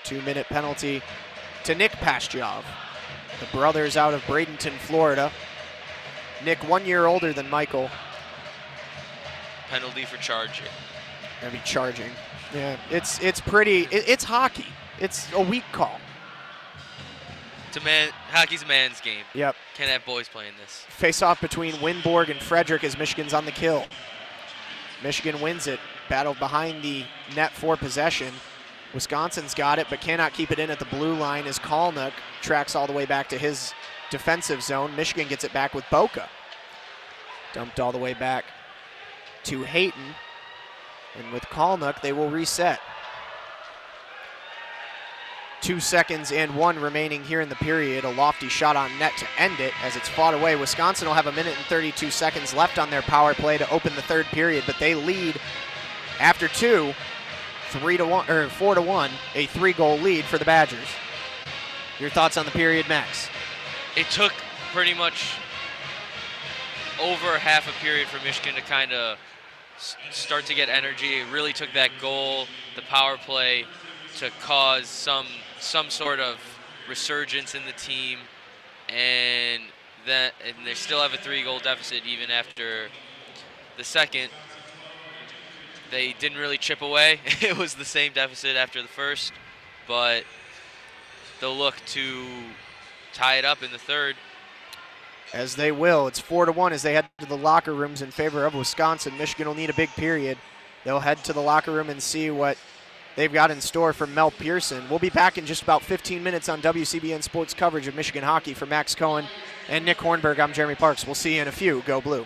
2-minute penalty to Nick Pastujov. The brothers out of Bradenton, Florida. Nick 1 year older than Michael. Penalty for charging. Gonna be charging. Yeah, it's pretty, it's hockey. It's a weak call. Hockey's a man's game. Yep. Can't have boys playing this. Face-off between Winborg and Frederick as Michigan's on the kill. Michigan wins it. Battle behind the net for possession. Wisconsin's got it, but cannot keep it in at the blue line as Kalnuk tracks all the way back to his defensive zone. Michigan gets it back with Boca. Dumped all the way back to Hayton. And with Kalnuk, they will reset. 2 seconds and 1 remaining here in the period. A lofty shot on net to end it as it's fought away. Wisconsin will have 1 minute and 32 seconds left on their power play to open the third period, but they lead after 2, 3-1 or 4-1, a 3-goal lead for the Badgers. Your thoughts on the period, Max? It took pretty much over half a period for Michigan to kind of start to get energy. It really took that goal, the power play, to cause some sort of resurgence in the team, and they still have a 3-goal deficit even after the second. They didn't really chip away. It was the same deficit after the first, but they'll look to tie it up in the third. As they will. It's 4-1 as they head to the locker rooms in favor of Wisconsin. Michigan will need a big period. They'll head to the locker room and see what they've got in store from Mel Pearson. We'll be back in just about 15 minutes on WCBN Sports coverage of Michigan hockey. For Max Cohen and Nick Hornberg, I'm Jeremy Parks. We'll see you in a few. Go Blue.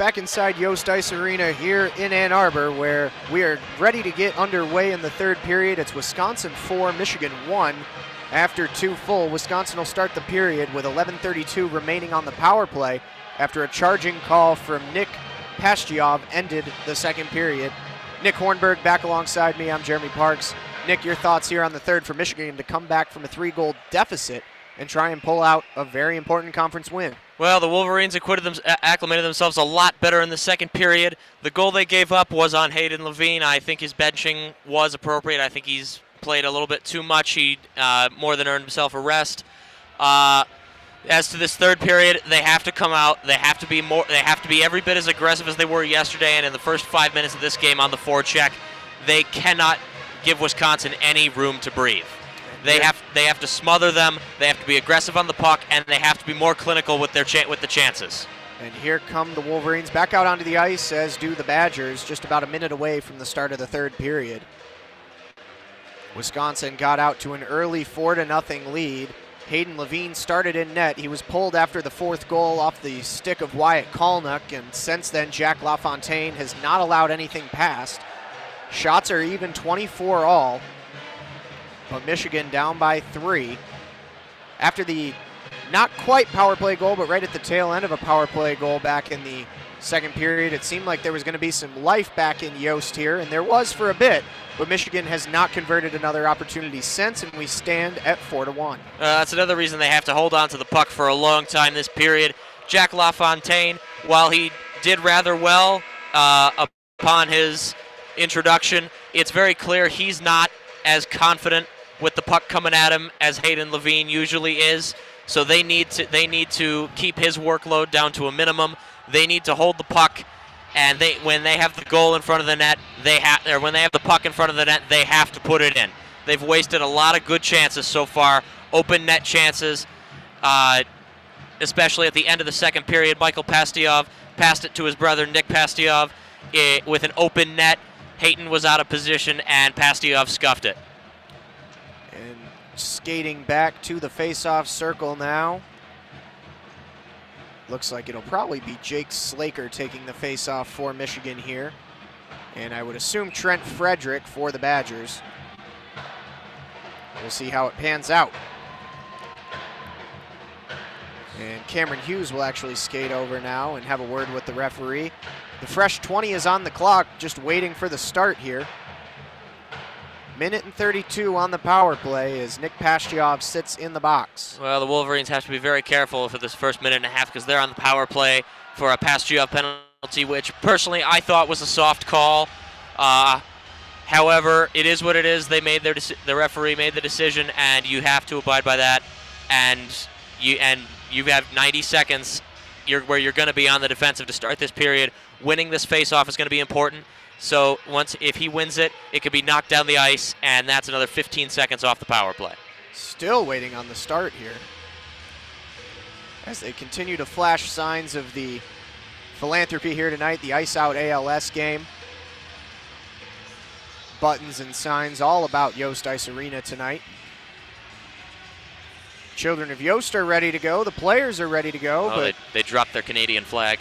back inside Yost Ice Arena here in Ann Arbor, where we are ready to get underway in the third period. It's Wisconsin 4, Michigan 1. After 2 full, Wisconsin will start the period with 11:32 remaining on the power play after a charging call from Nick Pastujov ended the second period. Nick Hornberg back alongside me. I'm Jeremy Parks. Nick, your thoughts here on the third for Michigan to come back from a 3-goal deficit and try and pull out a very important conference win. Well, the Wolverines acclimated themselves a lot better in the second period. The goal they gave up was on Hayden Levine. I think his benching was appropriate. I think he's played a little bit too much. He more than earned himself a rest. As to this third period, they have to come out. They have to be more. They have to be every bit as aggressive as they were yesterday. And in the first 5 minutes of this game on the forecheck, they cannot give Wisconsin any room to breathe. They have to smother them. They have to be aggressive on the puck, and they have to be more clinical with their with the chances. And here come the Wolverines back out onto the ice, as do the Badgers, just about a minute away from the start of the third period. Wisconsin got out to an early 4-0 lead. Hayden Levine started in net. He was pulled after the fourth goal off the stick of Wyatt Kalnick, and since then Jack LaFontaine has not allowed anything past. Shots are even 24 all, but Michigan down by 3. After the not quite power play goal, but right at the tail end of a power play goal back in the second period, it seemed like there was going to be some life back in Yost here, and there was for a bit, but Michigan has not converted another opportunity since, and we stand at 4-1. That's another reason they have to hold on to the puck for a long time this period. Jack LaFontaine, while he did rather well upon his introduction, it's very clear he's not as confident with the puck coming at him as Hayden Levine usually is. So they need to keep his workload down to a minimum. They need to hold the puck, and when they have the goal in front of the net, when they have the puck in front of the net, they have to put it in. They've wasted a lot of good chances so far, open net chances, especially at the end of the second period. Michael Pastujov passed it to his brother Nick Pastujov with an open net. Hayton was out of position, and Pastujov scuffed it. And skating back to the face-off circle now. Looks like it'll probably be Jake Slaker taking the face-off for Michigan here. And I would assume Trent Frederick for the Badgers. We'll see how it pans out. And Cameron Hughes will actually skate over now and have a word with the referee. The fresh 20 is on the clock, just waiting for the start here. Minute and 32 on the power play as Nick Pastujov sits in the box. Well, the Wolverines have to be very careful for this first minute and a half because they're on the power play for a Pastujov penalty, which personally I thought was a soft call. However, it is what it is. They made the referee made the decision, and you have to abide by that. And you have 90 seconds where you're going to be on the defensive to start this period. Winning this face-off is going to be important. So if he wins it, it could be knocked down the ice, and that's another 15 seconds off the power play. Still waiting on the start here, as they continue to flash signs of the philanthropy here tonight, the Ice Out ALS game. Buttons and signs all about Yost Ice Arena tonight. Children of Yost are ready to go. The players are ready to go. But they dropped their Canadian flag.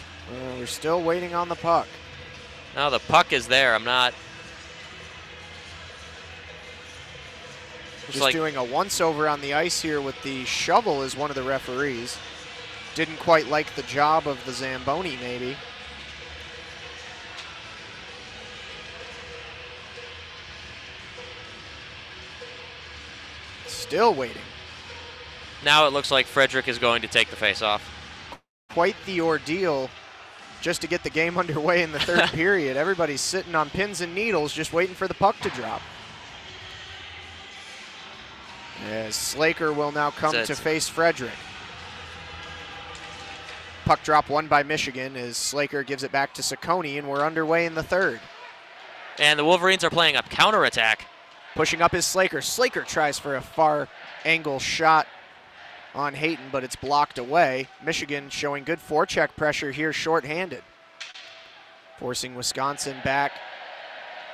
We're still waiting on the puck. No, the puck is there. I'm not. Just doing a once-over on the ice here with the shovel is one of the referees. Didn't quite like the job of the Zamboni, maybe. Still waiting. Now it looks like Frederick is going to take the face-off. Quite the ordeal just to get the game underway in the third period. Everybody's sitting on pins and needles just waiting for the puck to drop. As Slaker will now come to face Frederick. Puck drop won by Michigan as Slaker gives it back to Ciccone, and we're underway in the third. And the Wolverines are playing a counterattack. Pushing up is Slaker. Slaker tries for a far angle shot on Hayton, but it's blocked away. Michigan showing good forecheck pressure here, shorthanded. Forcing Wisconsin back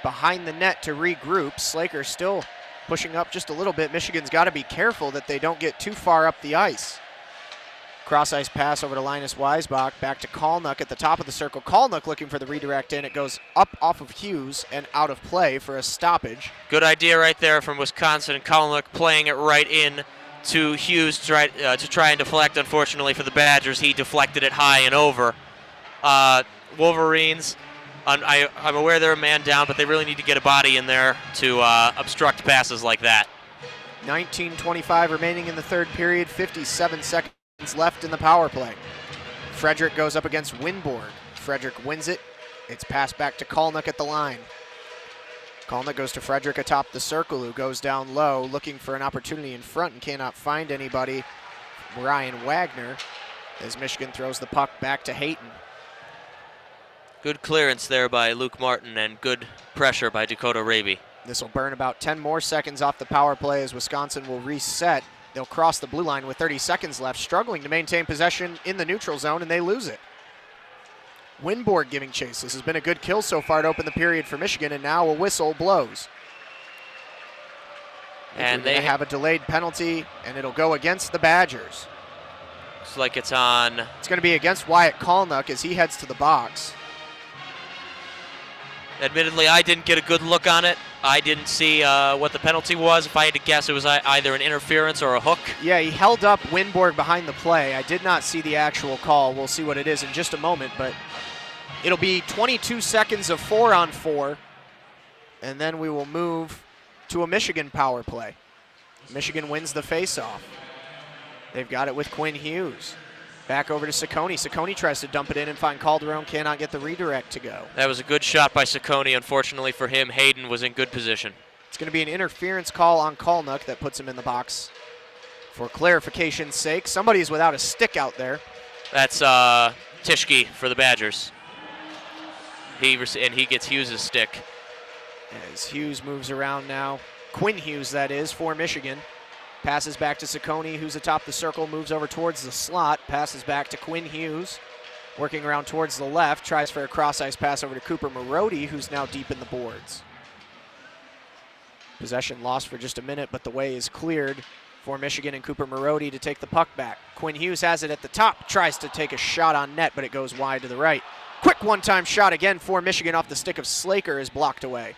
behind the net to regroup. Slaker still pushing up just a little bit. Michigan's got to be careful that they don't get too far up the ice. Cross ice pass over to Linus Weisbach, back to Kalnuk at the top of the circle. Kalnuk looking for the redirect in. It goes up off of Hughes and out of play for a stoppage. Good idea right there from Wisconsin. Kalnuk playing it right in to Hughes to try and deflect. Unfortunately for the Badgers, he deflected it high and over. Wolverines, I'm aware they're a man down, but they really need to get a body in there to obstruct passes like that. 19:25 remaining in the third period, 57 seconds left in the power play. Frederick goes up against Winborg. Frederick wins it. It's passed back to Kalnuk at the line. Kalnuk goes to Frederick atop the circle, who goes down low, looking for an opportunity in front and cannot find anybody. Ryan Wagner, as Michigan throws the puck back to Hayton. Good clearance there by Luke Martin and good pressure by Dakota Raby. This will burn about 10 more seconds off the power play as Wisconsin will reset. They'll cross the blue line with 30 seconds left, struggling to maintain possession in the neutral zone, and they lose it. Winborg giving chase. This has been a good kill so far to open the period for Michigan, and now a whistle blows. And they have a delayed penalty, and it'll go against the Badgers. Looks like it's on. It's going to be against Wyatt Kalnuk as he heads to the box. Admittedly, I didn't get a good look on it. I didn't see what the penalty was. If I had to guess, it was either an interference or a hook. Yeah, he held up Winborg behind the play. I did not see the actual call. We'll see what it is in just a moment, but it'll be 22 seconds of 4-on-4, and then we will move to a Michigan power play. Michigan wins the faceoff. They've got it with Quinn Hughes. Back over to Ciccone. Ciccone tries to dump it in and find Calderon, cannot get the redirect to go. That was a good shot by Ciccone. Unfortunately for him, Hayden was in good position. It's going to be an interference call on Kalnuk that puts him in the box. For clarification's sake, somebody is without a stick out there. That's Tischke for the Badgers. He gets Hughes' stick. As Hughes moves around now. Quinn Hughes, that is, for Michigan. Passes back to Ciccone, who's atop the circle, moves over towards the slot, passes back to Quinn Hughes, working around towards the left, tries for a cross-ice pass over to Cooper Marody, who's now deep in the boards. Possession lost for just a minute, but the way is cleared for Michigan and Cooper Marody to take the puck back. Quinn Hughes has it at the top, tries to take a shot on net, but it goes wide to the right. Quick one-time shot again for Michigan off the stick of Slaker is blocked away.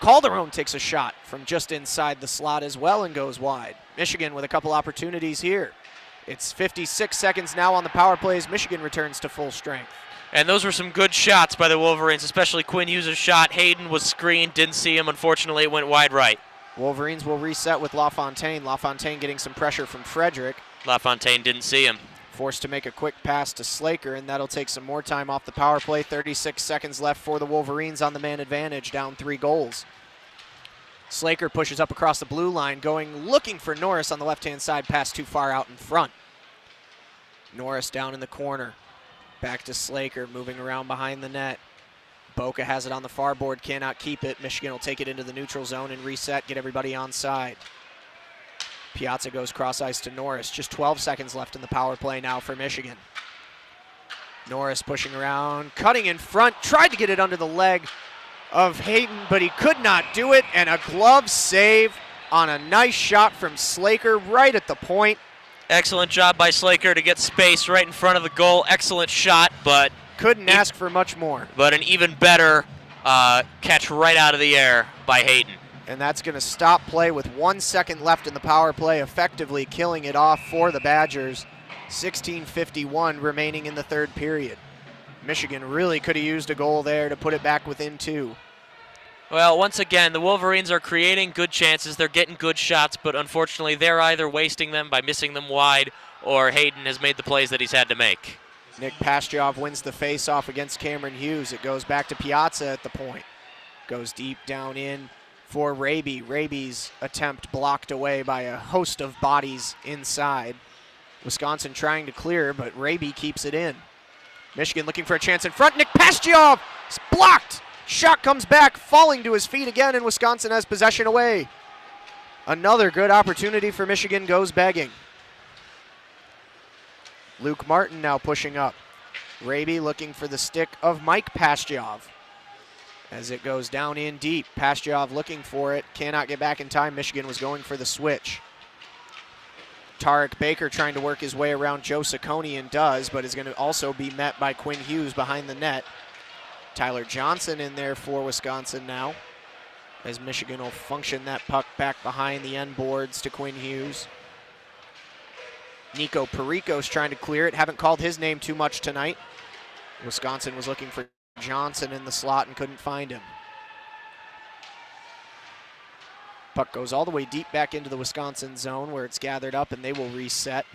Calderon takes a shot from just inside the slot as well and goes wide. Michigan with a couple opportunities here. It's 56 seconds now on the power plays. Michigan returns to full strength. And those were some good shots by the Wolverines, especially Quinn Hughes' shot. Hayden was screened, didn't see him. Unfortunately, it went wide right. Wolverines will reset with LaFontaine. LaFontaine getting some pressure from Frederick. LaFontaine didn't see him. Forced to make a quick pass to Slaker, and that'll take some more time off the power play. 36 seconds left for the Wolverines on the man advantage, down 3 goals. Slaker pushes up across the blue line, looking for Norris on the left-hand side, pass too far out in front. Norris down in the corner. Back to Slaker, moving around behind the net. Boca has it on the far board, cannot keep it. Michigan will take it into the neutral zone and reset, get everybody on side. Piazza goes cross ice to Norris. Just 12 seconds left in the power play now for Michigan. Norris pushing around, cutting in front, tried to get it under the leg of Hayden, but he could not do it, and a glove save on a nice shot from Slaker right at the point. Excellent job by Slaker to get space right in front of the goal. Excellent shot, but couldn't ask for much more. But an even better catch right out of the air by Hayden. And that's going to stop play with 1 second left in the power play, effectively killing it off for the Badgers. 16:51 remaining in the third period. Michigan really could have used a goal there to put it back within 2. Well, once again, the Wolverines are creating good chances. They're getting good shots, but unfortunately they're either wasting them by missing them wide, or Hayden has made the plays that he's had to make. Nick Pastujov wins the face-off against Cameron Hughes. It goes back to Piazza at the point. Goes deep down in for Raby. Raby's attempt blocked away by a host of bodies inside. Wisconsin trying to clear, but Raby keeps it in. Michigan looking for a chance in front. Nick Pastujov is blocked. Shot comes back, falling to his feet again, and Wisconsin has possession away. Another good opportunity for Michigan goes begging. Luke Martin now pushing up. Raby looking for the stick of Mike Pastujov. As it goes down in deep, Pastujov looking for it, cannot get back in time. Michigan was going for the switch. Tarek Baker trying to work his way around Joe Ciccone and does, but is going to also be met by Quinn Hughes behind the net. Tyler Johnson in there for Wisconsin now, as Michigan will function that puck back behind the end boards to Quinn Hughes. Nico Perico's trying to clear it. Haven't called his name too much tonight. Wisconsin was looking for Johnson in the slot and couldn't find him. Puck goes all the way deep back into the Wisconsin zone where it's gathered up, and they will reset.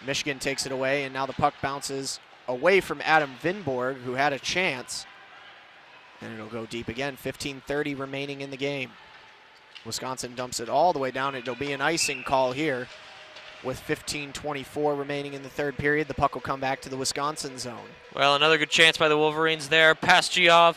Michigan takes it away, and now the puck bounces away from Adam Vinborg, who had a chance. And it'll go deep again. 15:30 remaining in the game. Wisconsin dumps it all the way down. It'll be an icing call here. With 15:24 remaining in the third period, the puck will come back to the Wisconsin zone. Well, another good chance by the Wolverines there. Pastujov,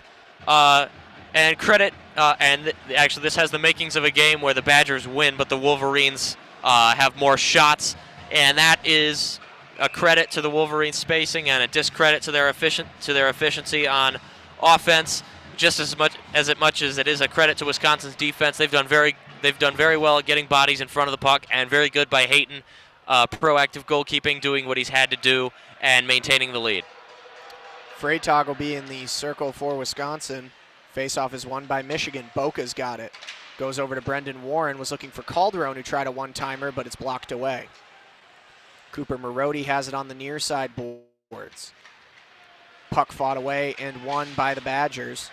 and credit, actually this has the makings of a game where the Badgers win, but the Wolverines have more shots, and that is a credit to the Wolverines' spacing and a discredit to their efficiency on offense, just as much as it is a credit to Wisconsin's defense. They've done very well at getting bodies in front of the puck, and very good by Hayton, proactive goalkeeping, doing what he's had to do, and maintaining the lead. Freytag will be in the circle for Wisconsin. Faceoff is won by Michigan. Boca's got it. Goes over to Brendan Warren. Was looking for Calderon, who tried a one-timer, but it's blocked away. Cooper Marody has it on the near side boards. Puck fought away and won by the Badgers.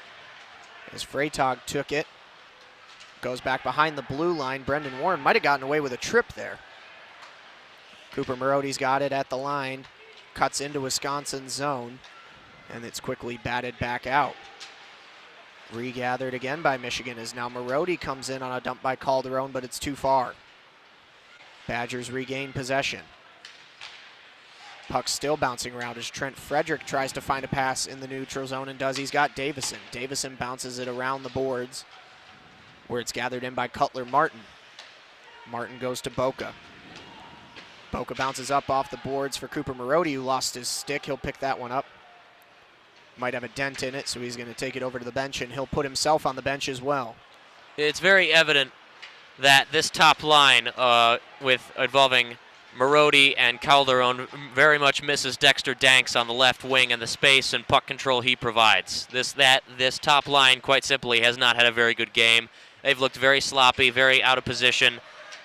As Freytag took it. Goes back behind the blue line. Brendan Warren might have gotten away with a trip there. Cooper Marody's got it at the line. Cuts into Wisconsin's zone. And it's quickly batted back out. Regathered again by Michigan as now Marody comes in on a dump by Calderon, but it's too far. Badgers regain possession. Puck still bouncing around as Trent Frederick tries to find a pass in the neutral zone and does. He's got Davison. Davison bounces it around the boards where it's gathered in by Cutler Martin. Martin goes to Boca. Boca bounces up off the boards for Cooper Marody, who lost his stick. He'll pick that one up. Might have a dent in it, so he's going to take it over to the bench, and he'll put himself on the bench as well. It's very evident that this top line involving Marody and Calderon very much misses Dexter Danks on the left wing and the space and puck control he provides. This top line, quite simply, has not had a very good game. They've looked very sloppy, very out of position,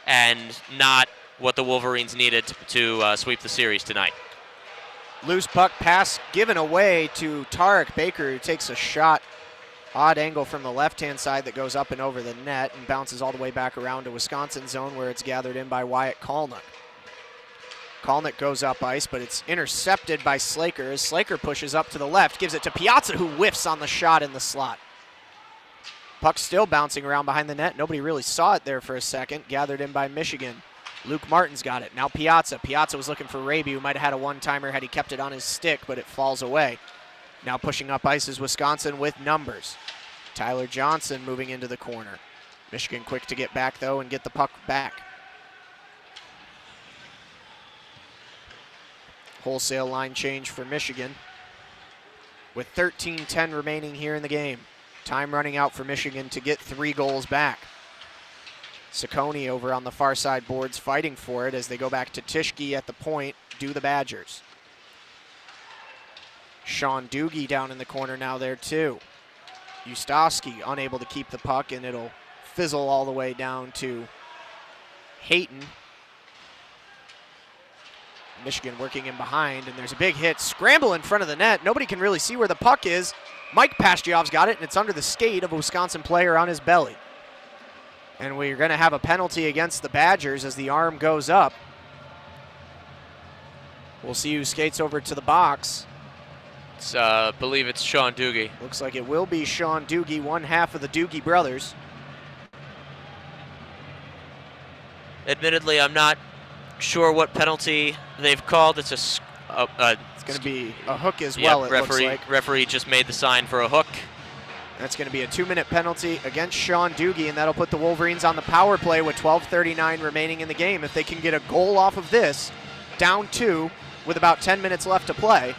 and not what the Wolverines needed to sweep the series tonight. Loose puck pass given away to Tarek Baker, who takes a shot, odd angle from the left-hand side that goes up and over the net and bounces all the way back around to Wisconsin zone where it's gathered in by Wyatt Kalnick. Kalnick goes up ice, but it's intercepted by Slaker as Slaker pushes up to the left, gives it to Piazza, who whiffs on the shot in the slot. Puck still bouncing around behind the net. Nobody really saw it there for a second. Gathered in by Michigan. Luke Martin's got it. Now Piazza. Piazza was looking for Raby, who might have had a one-timer had he kept it on his stick, but it falls away. Now pushing up ice is Wisconsin with numbers. Tyler Johnson moving into the corner. Michigan quick to get back, though, and get the puck back. Wholesale line change for Michigan. With 13:10 remaining here in the game. Time running out for Michigan to get 3 goals back. Ciccone over on the far side boards fighting for it as they go back to Tischke at the point, do the Badgers. Sean Doogie down in the corner now there too. Ustawski unable to keep the puck, and it'll fizzle all the way down to Hayton. Michigan working in behind, and there's a big hit. Scramble in front of the net. Nobody can really see where the puck is. Mike Pastujov's got it, and it's under the skate of a Wisconsin player on his belly. And we're going to have a penalty against the Badgers as the arm goes up. We'll see who skates over to the box. I believe it's Sean Doogie. Looks like it will be Sean Doogie, one half of the Doogie brothers. Admittedly, I'm not sure what penalty they've called. It's it's going to be a hook as well, it looks like. Referee just made the sign for a hook. That's going to be a 2-minute penalty against Sean Doogie, and that'll put the Wolverines on the power play with 12:39 remaining in the game. If they can get a goal off of this, down 2 with about 10 minutes left to play,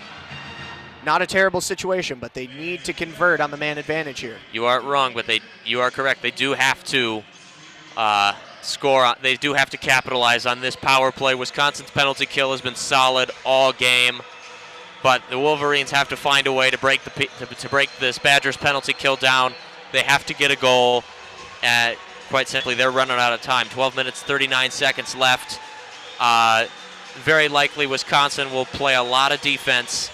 not a terrible situation, but they need to convert on the man advantage here. You aren't wrong, but you are correct. They do have to score. They do have to capitalize on this power play. Wisconsin's penalty kill has been solid all game, but the Wolverines have to find a way to break this Badgers penalty kill down. They have to get a goal. Quite simply, they're running out of time. 12 minutes, 39 seconds left. Very likely Wisconsin will play a lot of defense.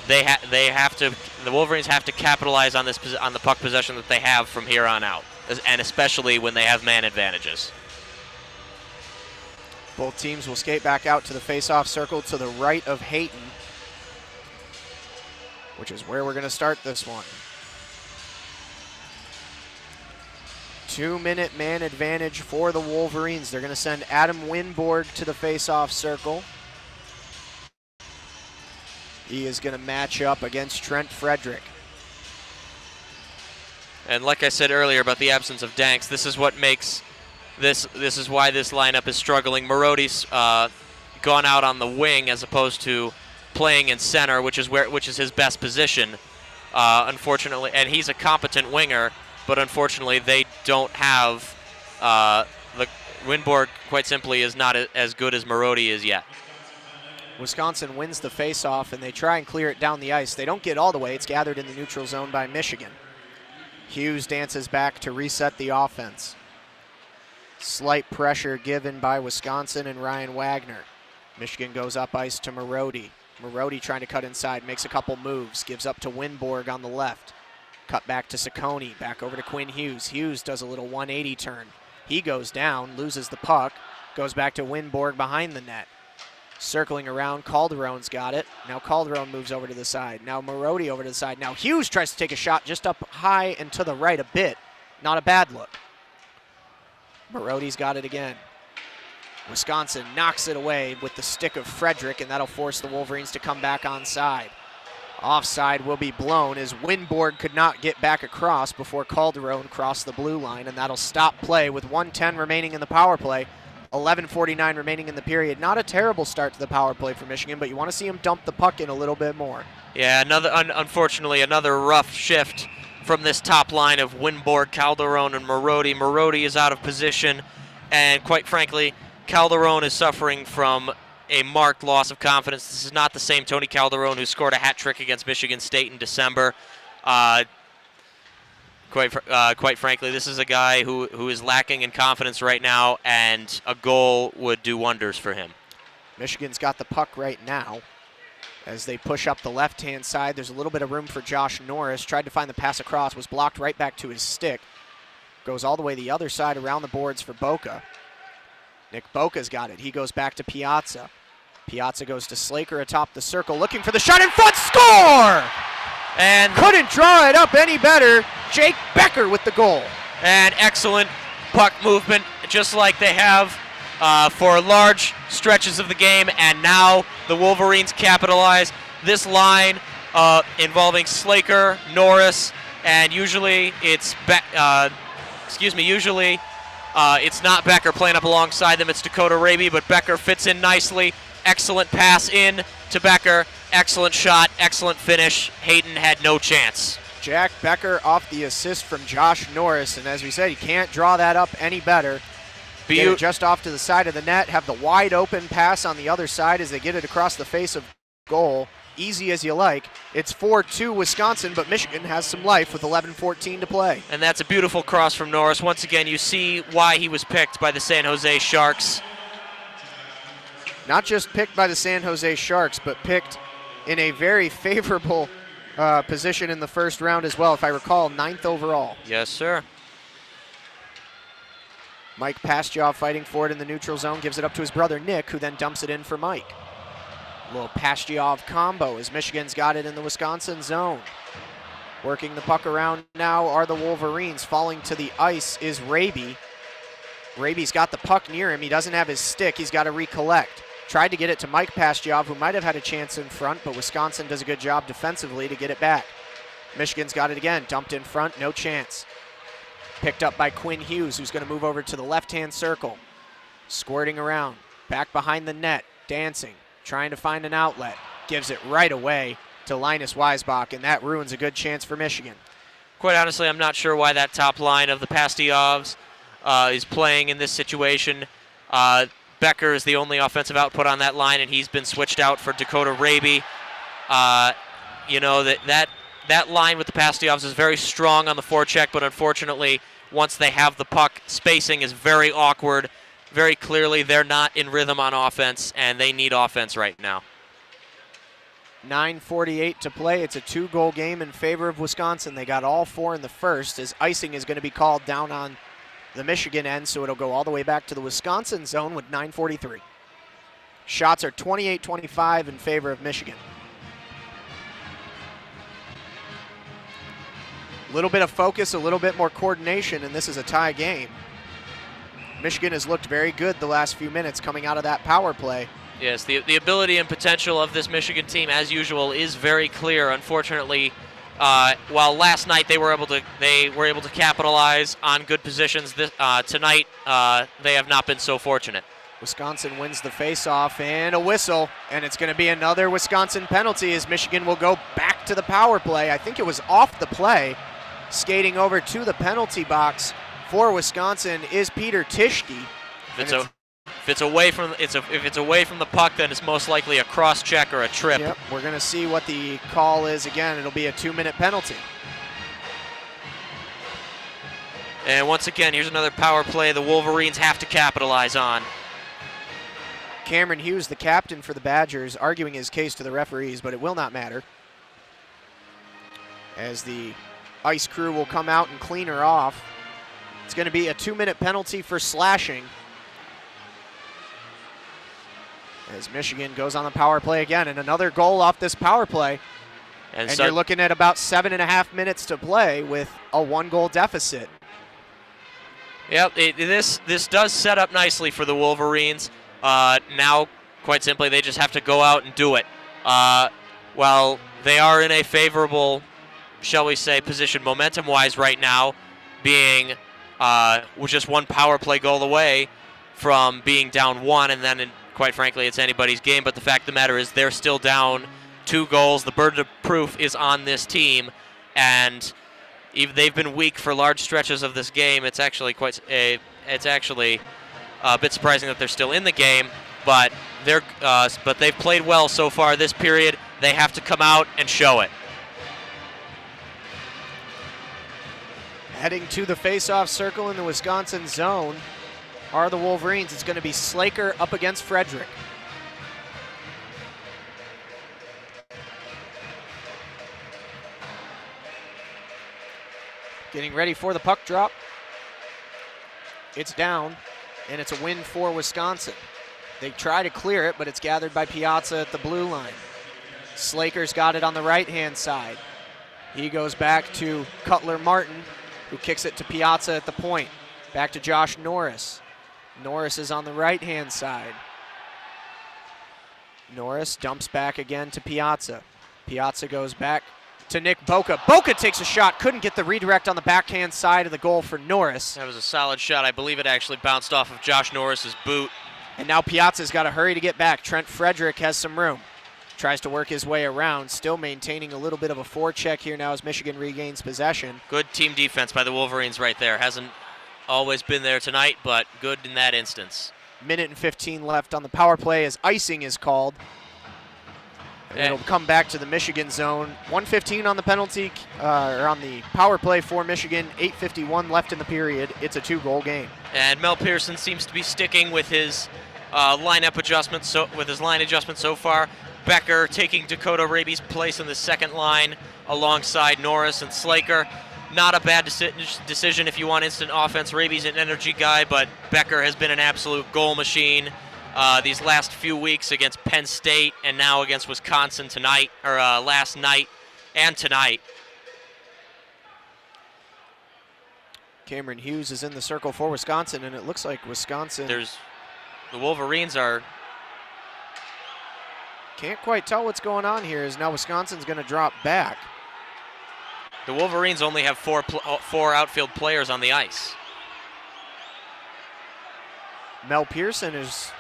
The Wolverines have to capitalize on the puck possession that they have from here on out, and especially when they have man advantages. Both teams will skate back out to the face-off circle to the right of Hayton, which is where we're going to start this one. 2-minute man advantage for the Wolverines. They're going to send Adam Winborg to the face-off circle. He is going to match up against Trent Frederick. And like I said earlier about the absence of Danks, this is what makes this is why this lineup is struggling. Marody's gone out on the wing as opposed to playing in center, which is his best position. Unfortunately, and he's a competent winger, but unfortunately they don't have the Winborg. Quite simply, is not as good as Marody is yet. Wisconsin wins the face-off, and they try and clear it down the ice. They don't get all the way. It's gathered in the neutral zone by Michigan. Hughes dances back to reset the offense. Slight pressure given by Wisconsin and Ryan Wagner. Michigan goes up ice to Marody. Marody trying to cut inside, makes a couple moves, gives up to Winborg on the left. Cut back to Ciccone, back over to Quinn Hughes. Hughes does a little 180 turn. He goes down, loses the puck, goes back to Winborg behind the net. Circling around, Calderon's got it. Now Calderon moves over to the side. Now Marody over to the side. Now Hughes tries to take a shot just up high and to the right a bit. Not a bad look. Marody's got it again. Wisconsin knocks it away with the stick of Frederick, and that'll force the Wolverines to come back onside. Offside will be blown as Winborg could not get back across before Calderon crossed the blue line, and that'll stop play with 1:10 remaining in the power play. 11:49 remaining in the period. Not a terrible start to the power play for Michigan, but you want to see him dump the puck in a little bit more. Yeah, unfortunately, another rough shift from this top line of Winborg, Calderon, and Marody. Marody is out of position, and quite frankly, Calderon is suffering from a marked loss of confidence. This is not the same Tony Calderon who scored a hat trick against Michigan State in December. Quite frankly, this is a guy who is lacking in confidence right now, and a goal would do wonders for him. Michigan's got the puck right now. As they push up the left-hand side, there's a little bit of room for Josh Norris. Tried to find the pass across, was blocked right back to his stick. Goes all the way the other side around the boards for Boca. Nick Boca's got it. He goes back to Piazza. Piazza goes to Slaker atop the circle, looking for the shot in front. Score! And couldn't draw it up any better. Jake Becker with the goal. And excellent puck movement, just like they have for large stretches of the game. And now the Wolverines capitalize. This line involving Slaker, Norris, and usually it's it's not Becker playing up alongside them. It's Dakota Raby, but Becker fits in nicely. Excellent pass in to Becker. Excellent shot, excellent finish. Hayton had no chance. Jack Becker off the assist from Josh Norris, and as we said, he can't draw that up any better. Get it just off to the side of the net, have the wide open pass on the other side as they get it across the face of goal. Easy as you like. It's 4-2 Wisconsin, but Michigan has some life with 11:14 to play. And that's a beautiful cross from Norris. Once again, you see why he was picked by the San Jose Sharks. Not just picked by the San Jose Sharks, but picked in a very favorable position in the first round as well, if I recall, 9th overall. Yes, sir. Mike Pastujov fighting for it in the neutral zone, gives it up to his brother Nick, who then dumps it in for Mike. A little Pastujov combo as Michigan's got it in the Wisconsin zone. Working the puck around now are the Wolverines. Falling to the ice is Raby. Raby's got the puck near him. He doesn't have his stick. He's got to recollect. Tried to get it to Mike Pastujov, who might have had a chance in front, but Wisconsin does a good job defensively to get it back. Michigan's got it again. Dumped in front, no chance. Picked up by Quinn Hughes, who's going to move over to the left-hand circle. Squirting around. Back behind the net. Dancing. Trying to find an outlet. Gives it right away to Linus Weisbach, and that ruins a good chance for Michigan. Quite honestly, I'm not sure why that top line of the Pastujovs, is playing in this situation. Becker is the only offensive output on that line, and he's been switched out for Dakota Raby. You know, that line with the Pastujovs is very strong on the forecheck, but unfortunately, once they have the puck, spacing is very awkward. Very clearly, they're not in rhythm on offense, and they need offense right now. 9:48 to play. It's a 2-goal game in favor of Wisconsin. They got all 4 in the first, as icing is going to be called down on the Michigan end, so it'll go all the way back to the Wisconsin zone with 9:43. Shots are 28-25 in favor of Michigan. A little bit of focus, a little bit more coordination, and this is a tie game. Michigan has looked very good the last few minutes coming out of that power play. Yes, the ability and potential of this Michigan team, as usual, is very clear. Unfortunately, while last night they were able to capitalize on good positions, tonight they have not been so fortunate. Wisconsin wins the faceoff and a whistle, and it's going to be another Wisconsin penalty as Michigan will go back to the power play. I think it was off the play. Skating over to the penalty box for Wisconsin is Peter Tischke. If it's away from the puck, then it's most likely a cross check or a trip. Yep, we're going to see what the call is again. It'll be a 2-minute penalty. And once again, here's another power play the Wolverines have to capitalize on. Cameron Hughes, the captain for the Badgers, arguing his case to the referees, but it will not matter, as the ice crew will come out and clean her off. It's going to be a 2-minute penalty for slashing, as Michigan goes on the power play again, and another goal off this power play. And you're looking at about 7.5 minutes to play with a 1-goal deficit. Yep, this does set up nicely for the Wolverines. Now, quite simply, they just have to go out and do it. While they are in a favorable, shall we say, position momentum-wise right now, being just one power play goal away from being down 1, and then, quite frankly, it's anybody's game. But the fact of the matter is they're still down 2 goals. The burden of proof is on this team, and even they've been weak for large stretches of this game. It's actually a bit surprising that they're still in the game, but they've played well so far this period. They have to come out and show it. Heading to the face-off circle in the Wisconsin zone are the Wolverines. It's going to be Slaker up against Frederick. Getting ready for the puck drop. It's down, and it's a win for Wisconsin. They try to clear it, but it's gathered by Piazza at the blue line. Slaker's got it on the right-hand side. He goes back to Cutler Martin, who kicks it to Piazza at the point. Back to Josh Norris. Norris is on the right-hand side. Norris dumps back again to Piazza. Piazza goes back to Nick Boca. Boca takes a shot, couldn't get the redirect on the backhand side of the goal for Norris. That was a solid shot. I believe it actually bounced off of Josh Norris's boot. And now Piazza's got to hurry to get back. Trent Frederick has some room. Tries to work his way around, still maintaining a little bit of a forecheck here now as Michigan regains possession. Good team defense by the Wolverines right there. Hasn't always been there tonight, but good in that instance. Minute and 15 left on the power play as icing is called. And it'll come back to the Michigan zone. 1:15 on the penalty, or on the power play for Michigan. 8:51 left in the period. It's a 2-goal game. And Mel Pearson seems to be sticking with his lineup adjustment. With his line adjustment so far. Becker taking Dakota Raby's place in the second line alongside Norris and Slaker. Not a bad decision if you want instant offense. Raby's an energy guy, but Becker has been an absolute goal machine these last few weeks against Penn State and now against Wisconsin tonight, or last night and tonight. Cameron Hughes is in the circle for Wisconsin, and it looks like Wisconsin... The Wolverines are... Can't quite tell what's going on here, as now Wisconsin's going to drop back. The Wolverines only have four outfield players on the ice. Mel Pearson is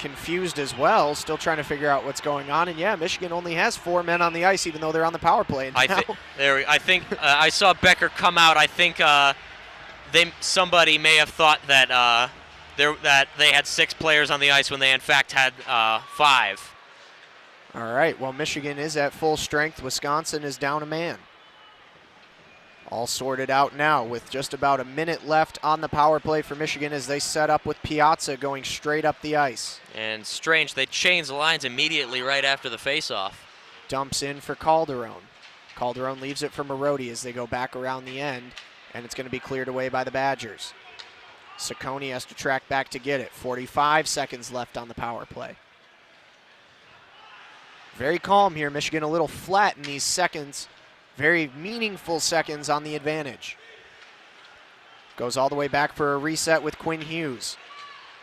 confused as well, still trying to figure out what's going on. And yeah, Michigan only has 4 men on the ice, even though they're on the power play. I think I saw Becker come out. I think somebody may have thought that that they had 6 players on the ice when they in fact had 5. All right, well, Michigan is at full strength. Wisconsin is down a man. All sorted out now with just about a minute left on the power play for Michigan as they set up with Piazza going straight up the ice. And strange, they changed the lines immediately right after the faceoff. Dumps in for Calderon. Calderon leaves it for Marodi as they go back around the end, and it's going to be cleared away by the Badgers. Ciccone has to track back to get it. 45 seconds left on the power play. Very calm here. Michigan a little flat in these seconds. Very meaningful seconds on the advantage. Goes all the way back for a reset with Quinn Hughes.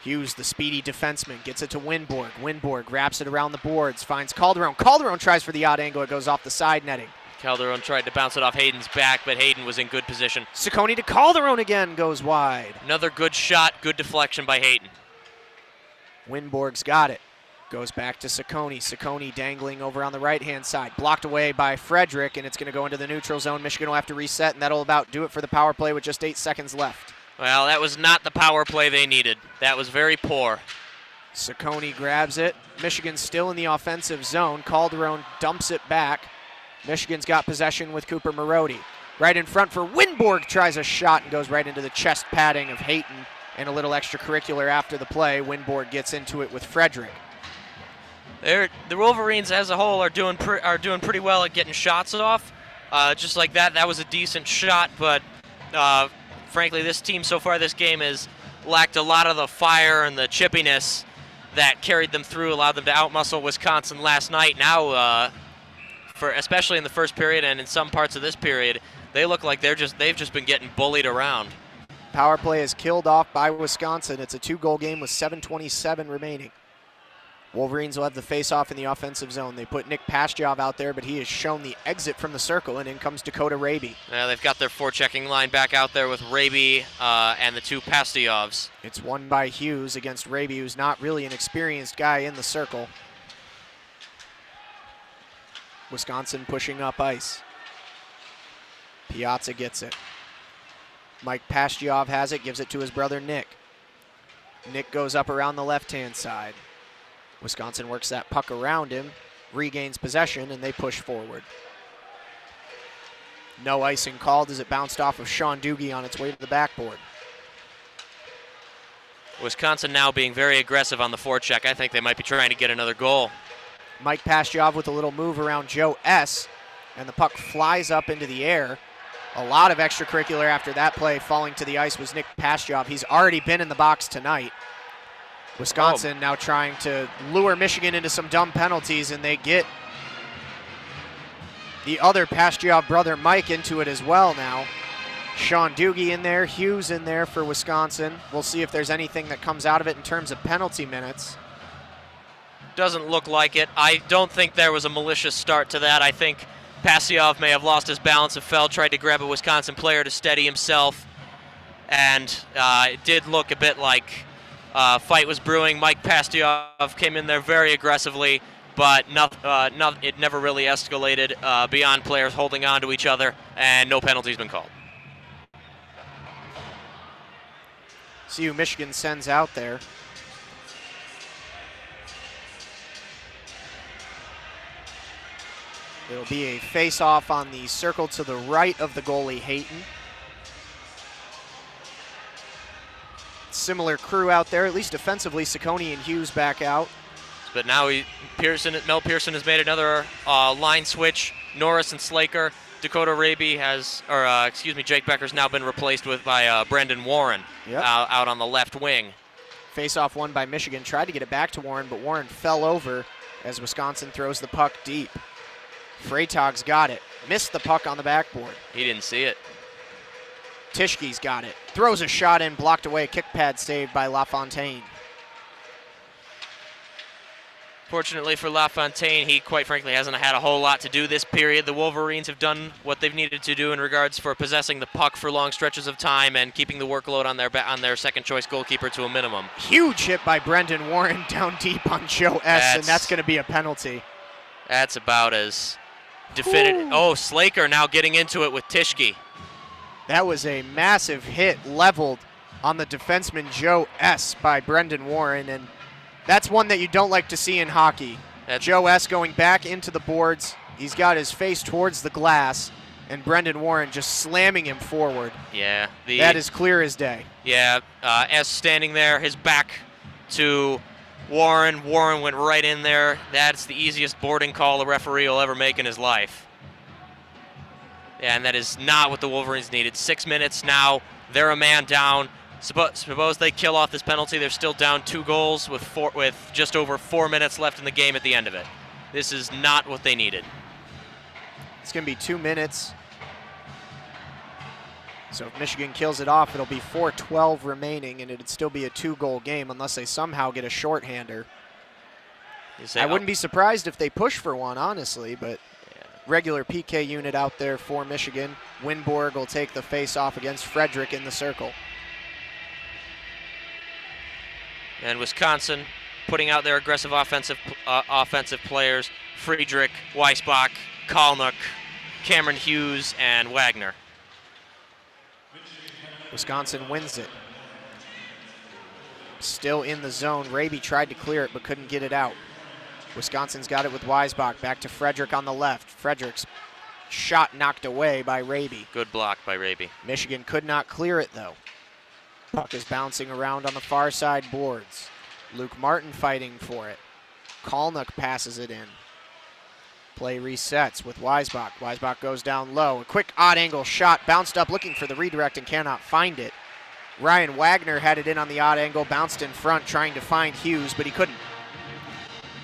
Hughes, the speedy defenseman, gets it to Winborg. Winborg wraps it around the boards, finds Calderon. Calderon tries for the odd angle. It goes off the side netting. Calderon tried to bounce it off Hayden's back, but Hayden was in good position. Ciccone to Calderon again, goes wide. Another good shot, good deflection by Hayden. Winborg's got it. Goes back to Ciccone. Ciccone dangling over on the right-hand side. Blocked away by Frederick, and it's going to go into the neutral zone. Michigan will have to reset, and that'll about do it for the power play with just 8 seconds left. Well, that was not the power play they needed. That was very poor. Ciccone grabs it. Michigan's still in the offensive zone. Calderon dumps it back. Michigan's got possession with Cooper Marodi. Right in front for Winborg, tries a shot and goes right into the chest padding of Hayton, and a little extracurricular after the play. Winborg gets into it with Frederick. The Wolverines as a whole are doing pretty well at getting shots off. Just like that, that was a decent shot, but frankly, this team so far this game has lacked a lot of the fire and the chippiness that carried them through, allowed them to outmuscle Wisconsin last night. Now, especially in the first period and in some parts of this period, they look like they've just been getting bullied around. Power play is killed off by Wisconsin. It's a 2-goal game with 7:27 remaining. Wolverines will have the face-off in the offensive zone. They put Nick Pastjov out there, but he has shown the exit from the circle, and in comes Dakota Raby. Yeah, they've got their forechecking line back out there with Raby and the 2 Pastjovs. It's won by Hughes against Raby, who's not really an experienced guy in the circle. Wisconsin pushing up ice. Piazza gets it. Mike Pastjov has it, gives it to his brother Nick. Nick goes up around the left-hand side. Wisconsin works that puck around him, regains possession, and they push forward. No icing called as it bounced off of Sean Doogie on its way to the backboard. Wisconsin now being very aggressive on the forecheck. I think they might be trying to get another goal. Mike Pastjov with a little move around Joe S., and the puck flies up into the air. A lot of extracurricular after that play. Falling to the ice was Nick Pastjov. He's already been in the box tonight. Wisconsin now trying to lure Michigan into some dumb penalties, and they get the other Pastjov brother Mike into it as well now. Sean Doogie in there, Hughes in there for Wisconsin. We'll see if there's anything that comes out of it in terms of penalty minutes. Doesn't look like it. I don't think there was a malicious start to that. I think Pastjov may have lost his balance and fell, tried to grab a Wisconsin player to steady himself, and it did look a bit like fight was brewing. Mike Pastjov came in there very aggressively, but it never really escalated beyond players holding on to each other, and no penalty's been called. See who Michigan sends out there. It'll be a face-off on the circle to the right of the goalie, Hayton. Similar crew out there, at least defensively. Ciccone and Hughes back out. But now Mel Pearson has made another line switch. Norris and Slaker. Dakota Raby Jake Becker's now been replaced by Brendan Warren out on the left wing. Face-off won by Michigan. Tried to get it back to Warren, but Warren fell over as Wisconsin throws the puck deep. Freitag's got it. Missed the puck on the backboard. He didn't see it. Tischke's got it. Throws a shot in, blocked away. Kick pad saved by LaFontaine. Fortunately for LaFontaine, he quite frankly hasn't had a whole lot to do this period. The Wolverines have done what they've needed to do in regards for possessing the puck for long stretches of time and keeping the workload on their second-choice goalkeeper to a minimum. Huge hit by Brendan Warren down deep on Joe S., and that's going to be a penalty. That's about as definitive. Oh, Slaker now getting into it with Tischke. That was a massive hit leveled on the defenseman Joe S. by Brendan Warren, and that's one that you don't like to see in hockey. Joe S. going back into the boards. He's got his face towards the glass, and Brendan Warren just slamming him forward. Yeah. That is clear as day. Yeah, S standing there, his back to Warren. Warren went right in there. That's the easiest boarding call a referee will ever make in his life. Yeah, and that is not what the Wolverines needed. 6 minutes now. They're a man down. Suppose they kill off this penalty. They're still down 2 goals with just over 4 minutes left in the game at the end of it. This is not what they needed. It's going to be 2 minutes. So if Michigan kills it off, it'll be 4:12 remaining, and it'd still be a 2-goal game unless they somehow get a shorthander. I wouldn't be surprised if they push for one, honestly, but regular PK unit out there for Michigan. Winborg will take the face-off against Frederick in the circle. And Wisconsin putting out their aggressive offensive players, Friedrich, Weisbach, Kalnuk, Cameron Hughes, and Wagner. Wisconsin wins it. Still in the zone. Raby tried to clear it but couldn't get it out. Wisconsin's got it with Weisbach. Back to Frederick on the left. Frederick's shot knocked away by Raby. Good block by Raby. Michigan could not clear it though. Puck is bouncing around on the far side boards. Luke Martin fighting for it. Kalnuk passes it in. Play resets with Weisbach. Weisbach goes down low. A quick odd angle shot, bounced up looking for the redirect and cannot find it. Ryan Wagner had it in on the odd angle, bounced in front trying to find Hughes, but he couldn't.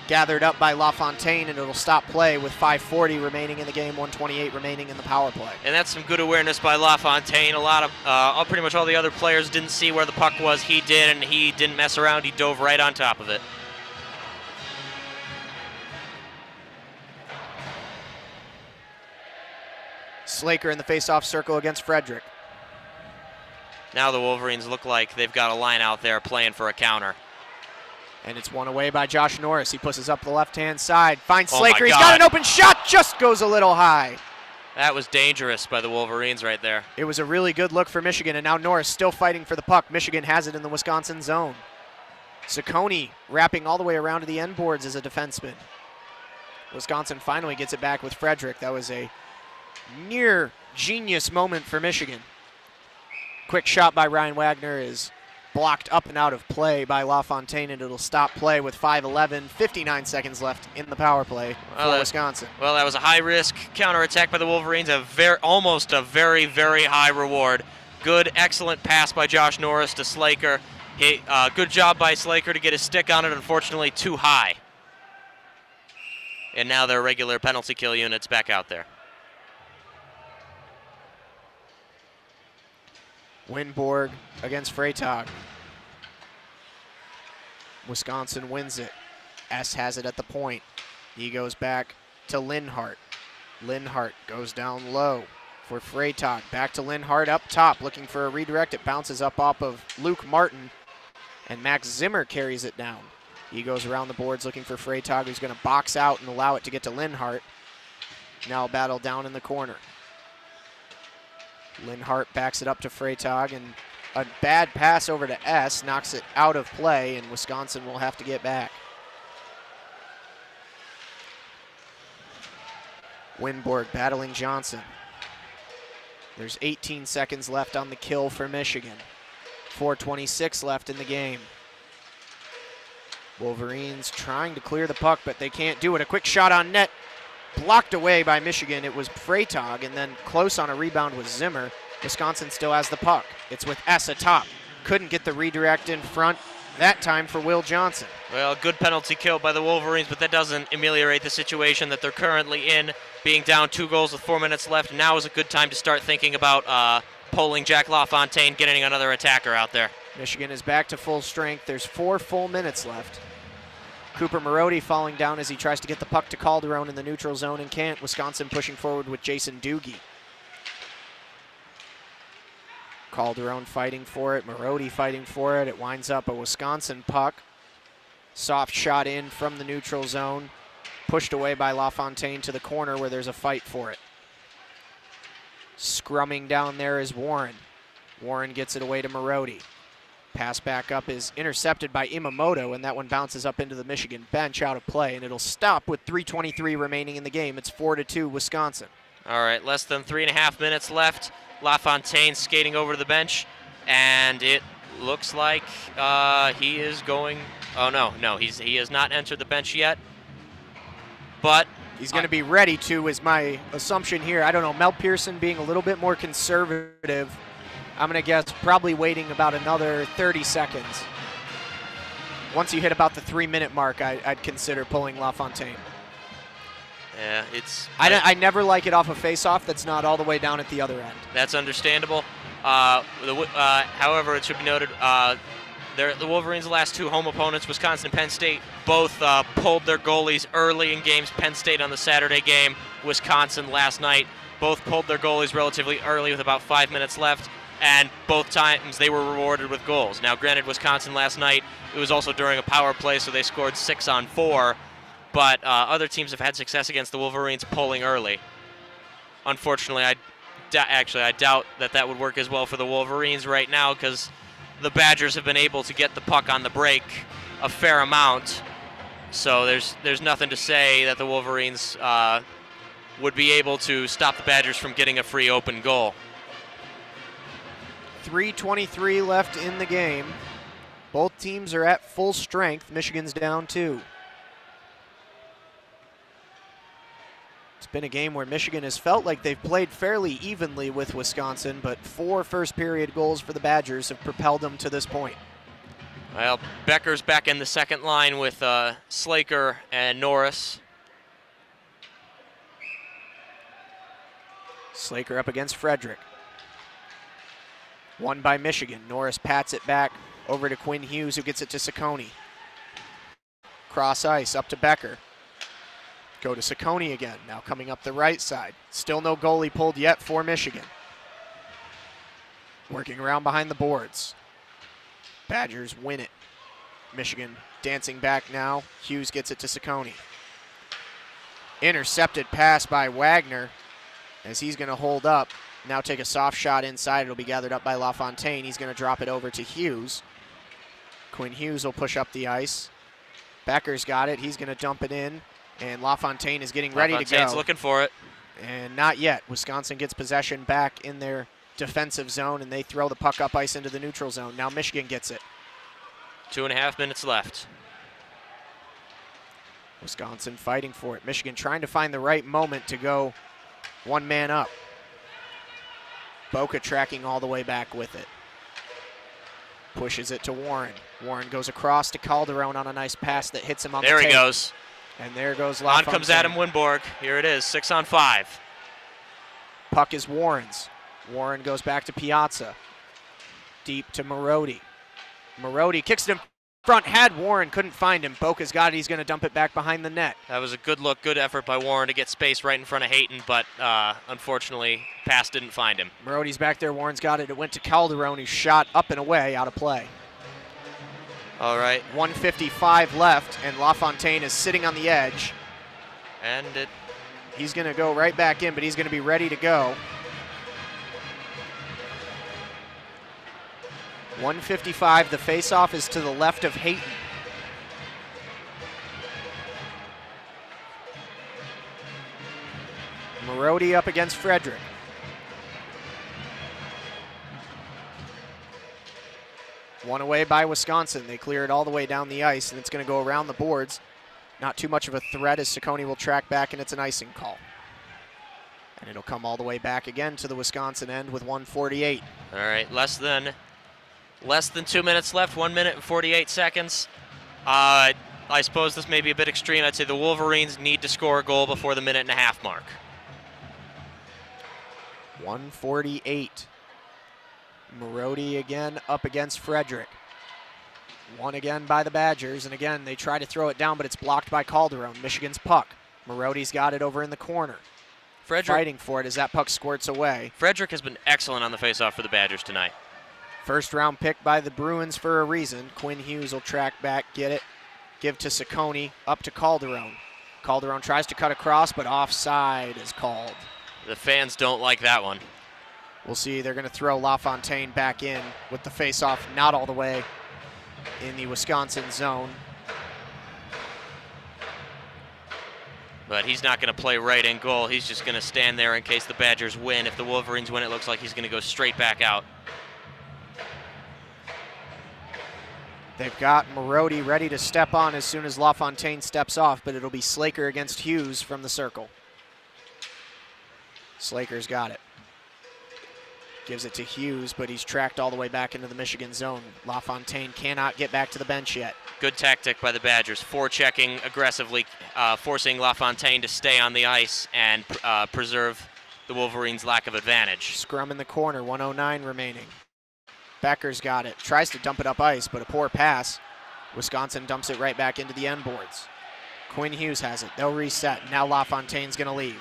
Gathered up by LaFontaine, and it'll stop play with 5:40 remaining in the game, 1:28 remaining in the power play. And that's some good awareness by LaFontaine. A lot of, pretty much all the other players didn't see where the puck was. He did, and he didn't mess around. He dove right on top of it. Slaker in the face-off circle against Frederick. Now the Wolverines look like they've got a line out there playing for a counter. And it's won away by Josh Norris. He pushes up the left-hand side, finds Oh Slaker. my He's God. got an open shot, just goes a little high. That was dangerous by the Wolverines right there. It was a really good look for Michigan, and now Norris still fighting for the puck. Michigan has it in the Wisconsin zone. Ciccone wrapping all the way around to the end boards as a defenseman. Wisconsin finally gets it back with Frederick. That was a near genius moment for Michigan. Quick shot by Ryan Wagner is blocked up and out of play by LaFontaine, and it'll stop play with 5:11, 59 seconds left in the power play for Wisconsin. Well, that was a high-risk counterattack by the Wolverines, almost a very, very high reward. Good, excellent pass by Josh Norris to Slaker. Good job by Slaker to get his stick on it, unfortunately too high. And now their regular penalty kill unit's back out there. Winborg against Freytag. Wisconsin wins it. S has it at the point. He goes back to Linhart. Linhart goes down low for Freytag. Back to Linhart up top, looking for a redirect. It bounces up off of Luke Martin, and Max Zimmer carries it down. He goes around the boards looking for Freytag, who's going to box out and allow it to get to Linhart. Now a battle down in the corner. Linhart backs it up to Freytag, and a bad pass over to S knocks it out of play, and Wisconsin will have to get back. Winborg battling Johnson. There's 18 seconds left on the kill for Michigan. 4:26 left in the game. Wolverines trying to clear the puck, but they can't do it. A quick shot on net. Blocked away by Michigan. It was Freytag, and then close on a rebound was Zimmer. Wisconsin still has the puck. It's with S atop. Couldn't get the redirect in front that time for Will Johnson. Well, good penalty kill by the Wolverines, but that doesn't ameliorate the situation that they're currently in, being down 2 goals with 4 minutes left. Now is a good time to start thinking about pulling Jack LaFontaine, getting another attacker out there. Michigan is back to full strength. There's 4 full minutes left. Cooper Marody falling down as he tries to get the puck to Calderon in the neutral zone and can't. Wisconsin pushing forward with Jason Doogie. Calderon fighting for it, Marody fighting for it. It winds up a Wisconsin puck. Soft shot in from the neutral zone. Pushed away by LaFontaine to the corner where there's a fight for it. Scrumming down there is Warren. Warren gets it away to Marody. Pass back up is intercepted by Imamoto, and that one bounces up into the Michigan bench out of play, and it'll stop with 3:23 remaining in the game. It's 4-2 Wisconsin. All right, less than 3.5 minutes left. LaFontaine skating over to the bench, and it looks like he is going. Oh no, he has not entered the bench yet. But he's going to be ready to, is my assumption here. I don't know, Mel Pearson being a little bit more conservative. I'm going to guess probably waiting about another 30 seconds. Once you hit about the 3-minute mark, I'd consider pulling LaFontaine. Yeah, it's. I never like it off a face-off that's not all the way down at the other end. That's understandable. However, it should be noted, the Wolverines' last 2 home opponents, Wisconsin and Penn State, both pulled their goalies early in games. Penn State on the Saturday game, Wisconsin last night, both pulled their goalies relatively early with about 5 minutes left, and both times they were rewarded with goals. Now, granted, Wisconsin last night, it was also during a power play, so they scored 6 on 4, but other teams have had success against the Wolverines pulling early. Unfortunately, I doubt that would work as well for the Wolverines right now, because the Badgers have been able to get the puck on the break a fair amount. So there's nothing to say that the Wolverines would be able to stop the Badgers from getting a free open goal. 3:23 left in the game. Both teams are at full strength. Michigan's down 2. It's been a game where Michigan has felt like they've played fairly evenly with Wisconsin, but 4 first-period goals for the Badgers have propelled them to this point. Well, Becker's back in the second line with Slaker and Norris. Slaker up against Frederick. Won by Michigan. Norris pats it back over to Quinn Hughes, who gets it to Ciccone. Cross ice up to Becker. Go to Ciccone again, now coming up the right side. Still no goalie pulled yet for Michigan. Working around behind the boards. Badgers win it. Michigan dancing back now. Hughes gets it to Ciccone. Intercepted pass by Wagner as he's going to hold up. Now take a soft shot inside. It'll be gathered up by LaFontaine. He's going to drop it over to Hughes. Quinn Hughes will push up the ice. Becker's got it. He's going to dump it in. And LaFontaine is getting ready to go. LaFontaine's looking for it. And not yet. Wisconsin gets possession back in their defensive zone, and they throw the puck up ice into the neutral zone. Now Michigan gets it. 2.5 minutes left. Wisconsin fighting for it. Michigan trying to find the right moment to go one man up. Boca tracking all the way back with it. Pushes it to Warren. Warren goes across to Calderon on a nice pass that hits him on the tape. There he goes. And there goes On LaFontaine. comes Adam Winborg. Here it is, 6 on 5. Puck is Warren's. Warren goes back to Piazza. Deep to Marody. Marody kicks it in front. Had Warren, couldn't find him. Boca's got it. He's going to dump it back behind the net. That was a good look, good effort by Warren to get space right in front of Hayton, but unfortunately, pass didn't find him. Marody's back there. Warren's got it. It went to Calderon, who shot up and away, out of play. All right. 1:55 left, and LaFontaine is sitting on the edge. And He's going to go right back in, but he's going to be ready to go. 1:55. The faceoff is to the left of Hayton. Marody up against Frederick. One away by Wisconsin. They clear it all the way down the ice, and it's going to go around the boards. Not too much of a threat as Ciccone will track back, and it's an icing call. And it'll come all the way back again to the Wisconsin end with 1:48. all right, less than 2 minutes left, 1 minute and 48 seconds. I suppose this may be a bit extreme. I'd say the Wolverines need to score a goal before the 1.5-minute mark. 1:48. Marody again up against Frederick. Won again by the Badgers, and again they try to throw it down, but it's blocked by Calderon. Michigan's puck. Marody's got it over in the corner. Frederick Fighting for it as that puck squirts away. Frederick has been excellent on the faceoff for the Badgers tonight. First round pick by the Bruins for a reason. Quinn Hughes will track back, get it, give to Ciccone, up to Calderon. Calderon tries to cut across, but offside is called. The fans don't like that one. We'll see. They're going to throw LaFontaine back in with the faceoff not all the way in the Wisconsin zone. But he's not going to play right in goal. He's just going to stand there in case the Badgers win. If the Wolverines win, it looks like he's going to go straight back out. They've got Marody ready to step on as soon as LaFontaine steps off, but it'll be Slaker against Hughes from the circle. Slaker's got it. Gives it to Hughes, but he's tracked all the way back into the Michigan zone. LaFontaine cannot get back to the bench yet. Good tactic by the Badgers, forechecking aggressively, forcing LaFontaine to stay on the ice and preserve the Wolverines' lack of advantage. Scrum in the corner, 1:09 remaining. Becker's got it, tries to dump it up ice, but a poor pass. Wisconsin dumps it right back into the end boards. Quinn Hughes has it, they'll reset. Now LaFontaine's gonna leave.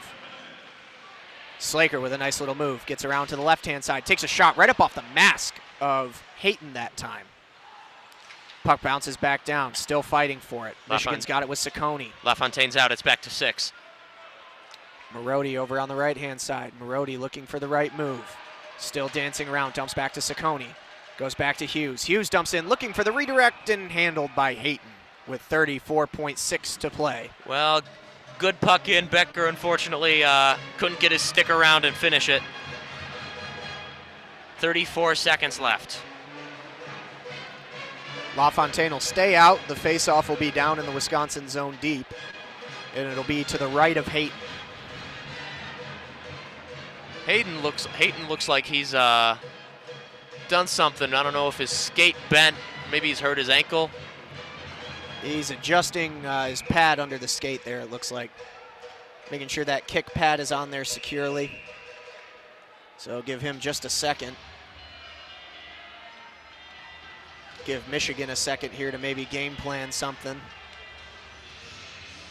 Slaker with a nice little move, gets around to the left-hand side, takes a shot right up off the mask of Hayton that time. Puck bounces back down, still fighting for it. Michigan's got it with Ciccone. LaFontaine's out, it's back to 6. Marody over on the right-hand side. Marody looking for the right move. Still dancing around, dumps back to Ciccone. Goes back to Hughes. Hughes dumps in, looking for the redirect, and handled by Hayton with 34.6 to play. Well, good puck in. Becker, unfortunately, couldn't get his stick around and finish it. 34 seconds left. LaFontaine will stay out. The faceoff will be down in the Wisconsin zone deep, and it'll be to the right of Hayton. Hayton looks like he's done something. I don't know if his skate bent. Maybe he's hurt his ankle. He's adjusting his pad under the skate there, it looks like. Making sure that kick pad is on there securely. So give him just a second. Give Michigan a second here to maybe game plan something.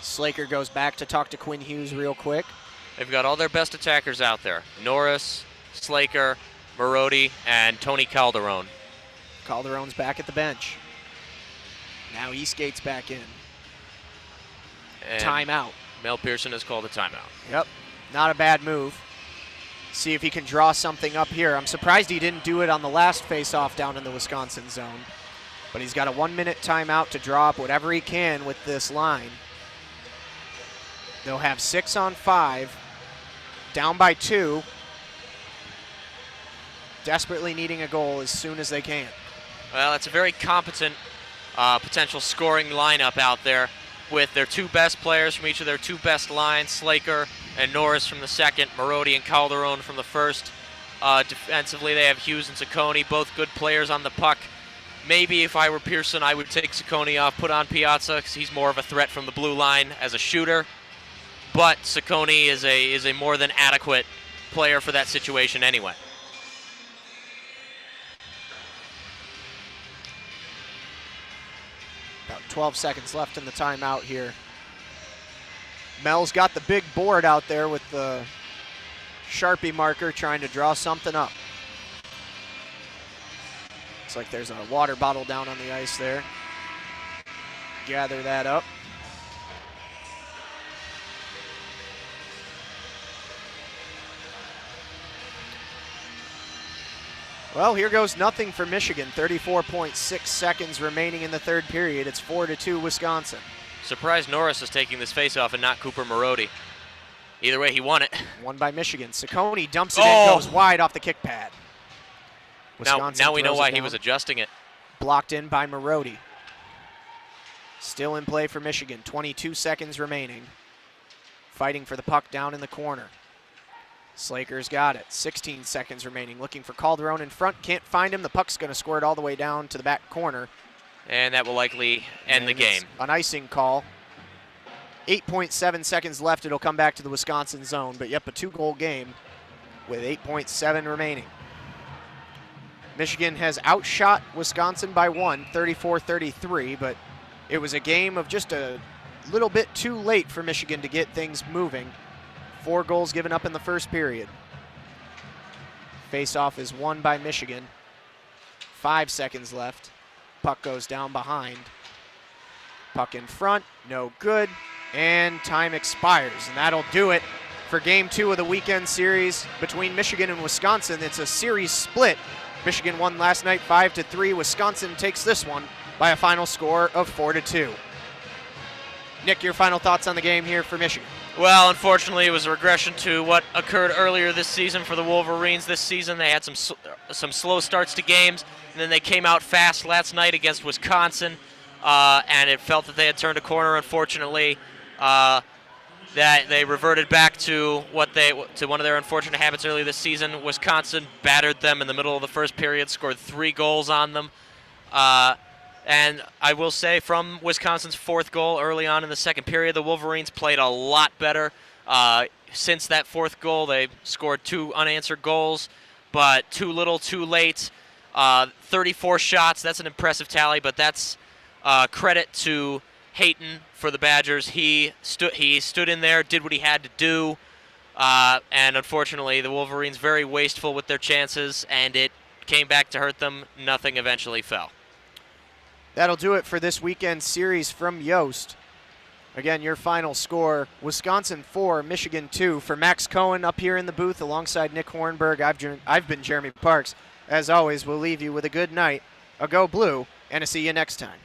Slaker goes back to talk to Quinn Hughes real quick. They've got all their best attackers out there. Norris, Slaker, Marody, and Tony Calderon. Calderon's back at the bench. Now he skates back in. And Timeout. Mel Pearson has called a timeout. Yep, not a bad move. See if he can draw something up here. I'm surprised he didn't do it on the last face-off down in the Wisconsin zone. But he's got a 1-minute timeout to draw up whatever he can with this line. They'll have 6 on 5. Down by 2. Desperately needing a goal as soon as they can. Well, it's a very competent potential scoring lineup out there with their 2 best players from each of their 2 best lines, Slaker and Norris from the second, Marody and Calderon from the first. Defensively, they have Hughes and Ciccone, both good players on the puck. Maybe if I were Pearson, I would take Ciccone off, put on Piazza, because he's more of a threat from the blue line as a shooter. But Ciccone is a more than adequate player for that situation anyway. About 12 seconds left in the timeout here. Mel's got the big board out there with the Sharpie marker trying to draw something up. Looks like there's a water bottle down on the ice there. Gather that up. Well, here goes nothing for Michigan. 34.6 seconds remaining in the third period. It's 4-2 Wisconsin. Surprised Norris is taking this faceoff and not Cooper Marody. Either way, he won it. Won by Michigan. Ciccone dumps it in, goes wide off the kick pad. Now we know why he was adjusting it. Blocked in by Marody. Still in play for Michigan. 22 seconds remaining. Fighting for the puck down in the corner. Slaker's got it. 16 seconds remaining. Looking for Calderon in front. Can't find him. The puck's going to squirt all the way down to the back corner. And that will likely end the game. An icing call. 8.7 seconds left. It'll come back to the Wisconsin zone. But yep, a 2-goal game with 8.7 remaining. Michigan has outshot Wisconsin by 1, 34-33, but it was a game of just a little bit too late for Michigan to get things moving. 4 goals given up in the first period. Face-off is won by Michigan. 5 seconds left. Puck goes down behind. Puck in front, no good, and time expires, and that'll do it for Game 2 of the weekend series between Michigan and Wisconsin. It's a series split. Michigan won last night 5-3. Wisconsin takes this one by a final score of 4-2. Nick, your final thoughts on the game here for Michigan? Well, unfortunately, it was a regression to what occurred earlier this season for the Wolverines. This season, they had some slow starts to games, and then they came out fast last night against Wisconsin, and it felt that they had turned a corner. Unfortunately, that they reverted back to one of their unfortunate habits earlier this season. Wisconsin battered them in the middle of the first period, scored 3 goals on them. And I will say, from Wisconsin's 4th goal early on in the second period, the Wolverines played a lot better. Since that 4th goal, they scored 2 unanswered goals, but too little, too late. 34 shots, that's an impressive tally, but that's credit to Hayton for the Badgers. He stood in there, did what he had to do, and unfortunately, the Wolverines very wasteful with their chances, and it came back to hurt them. Nothing eventually fell. That'll do it for this weekend series from Yost. Again, your final score, Wisconsin 4, Michigan 2. For Max Cohen up here in the booth alongside Nick Hornberg, I've been Jeremy Parks. As always, we'll leave you with a good night, a Go Blue, and a see you next time.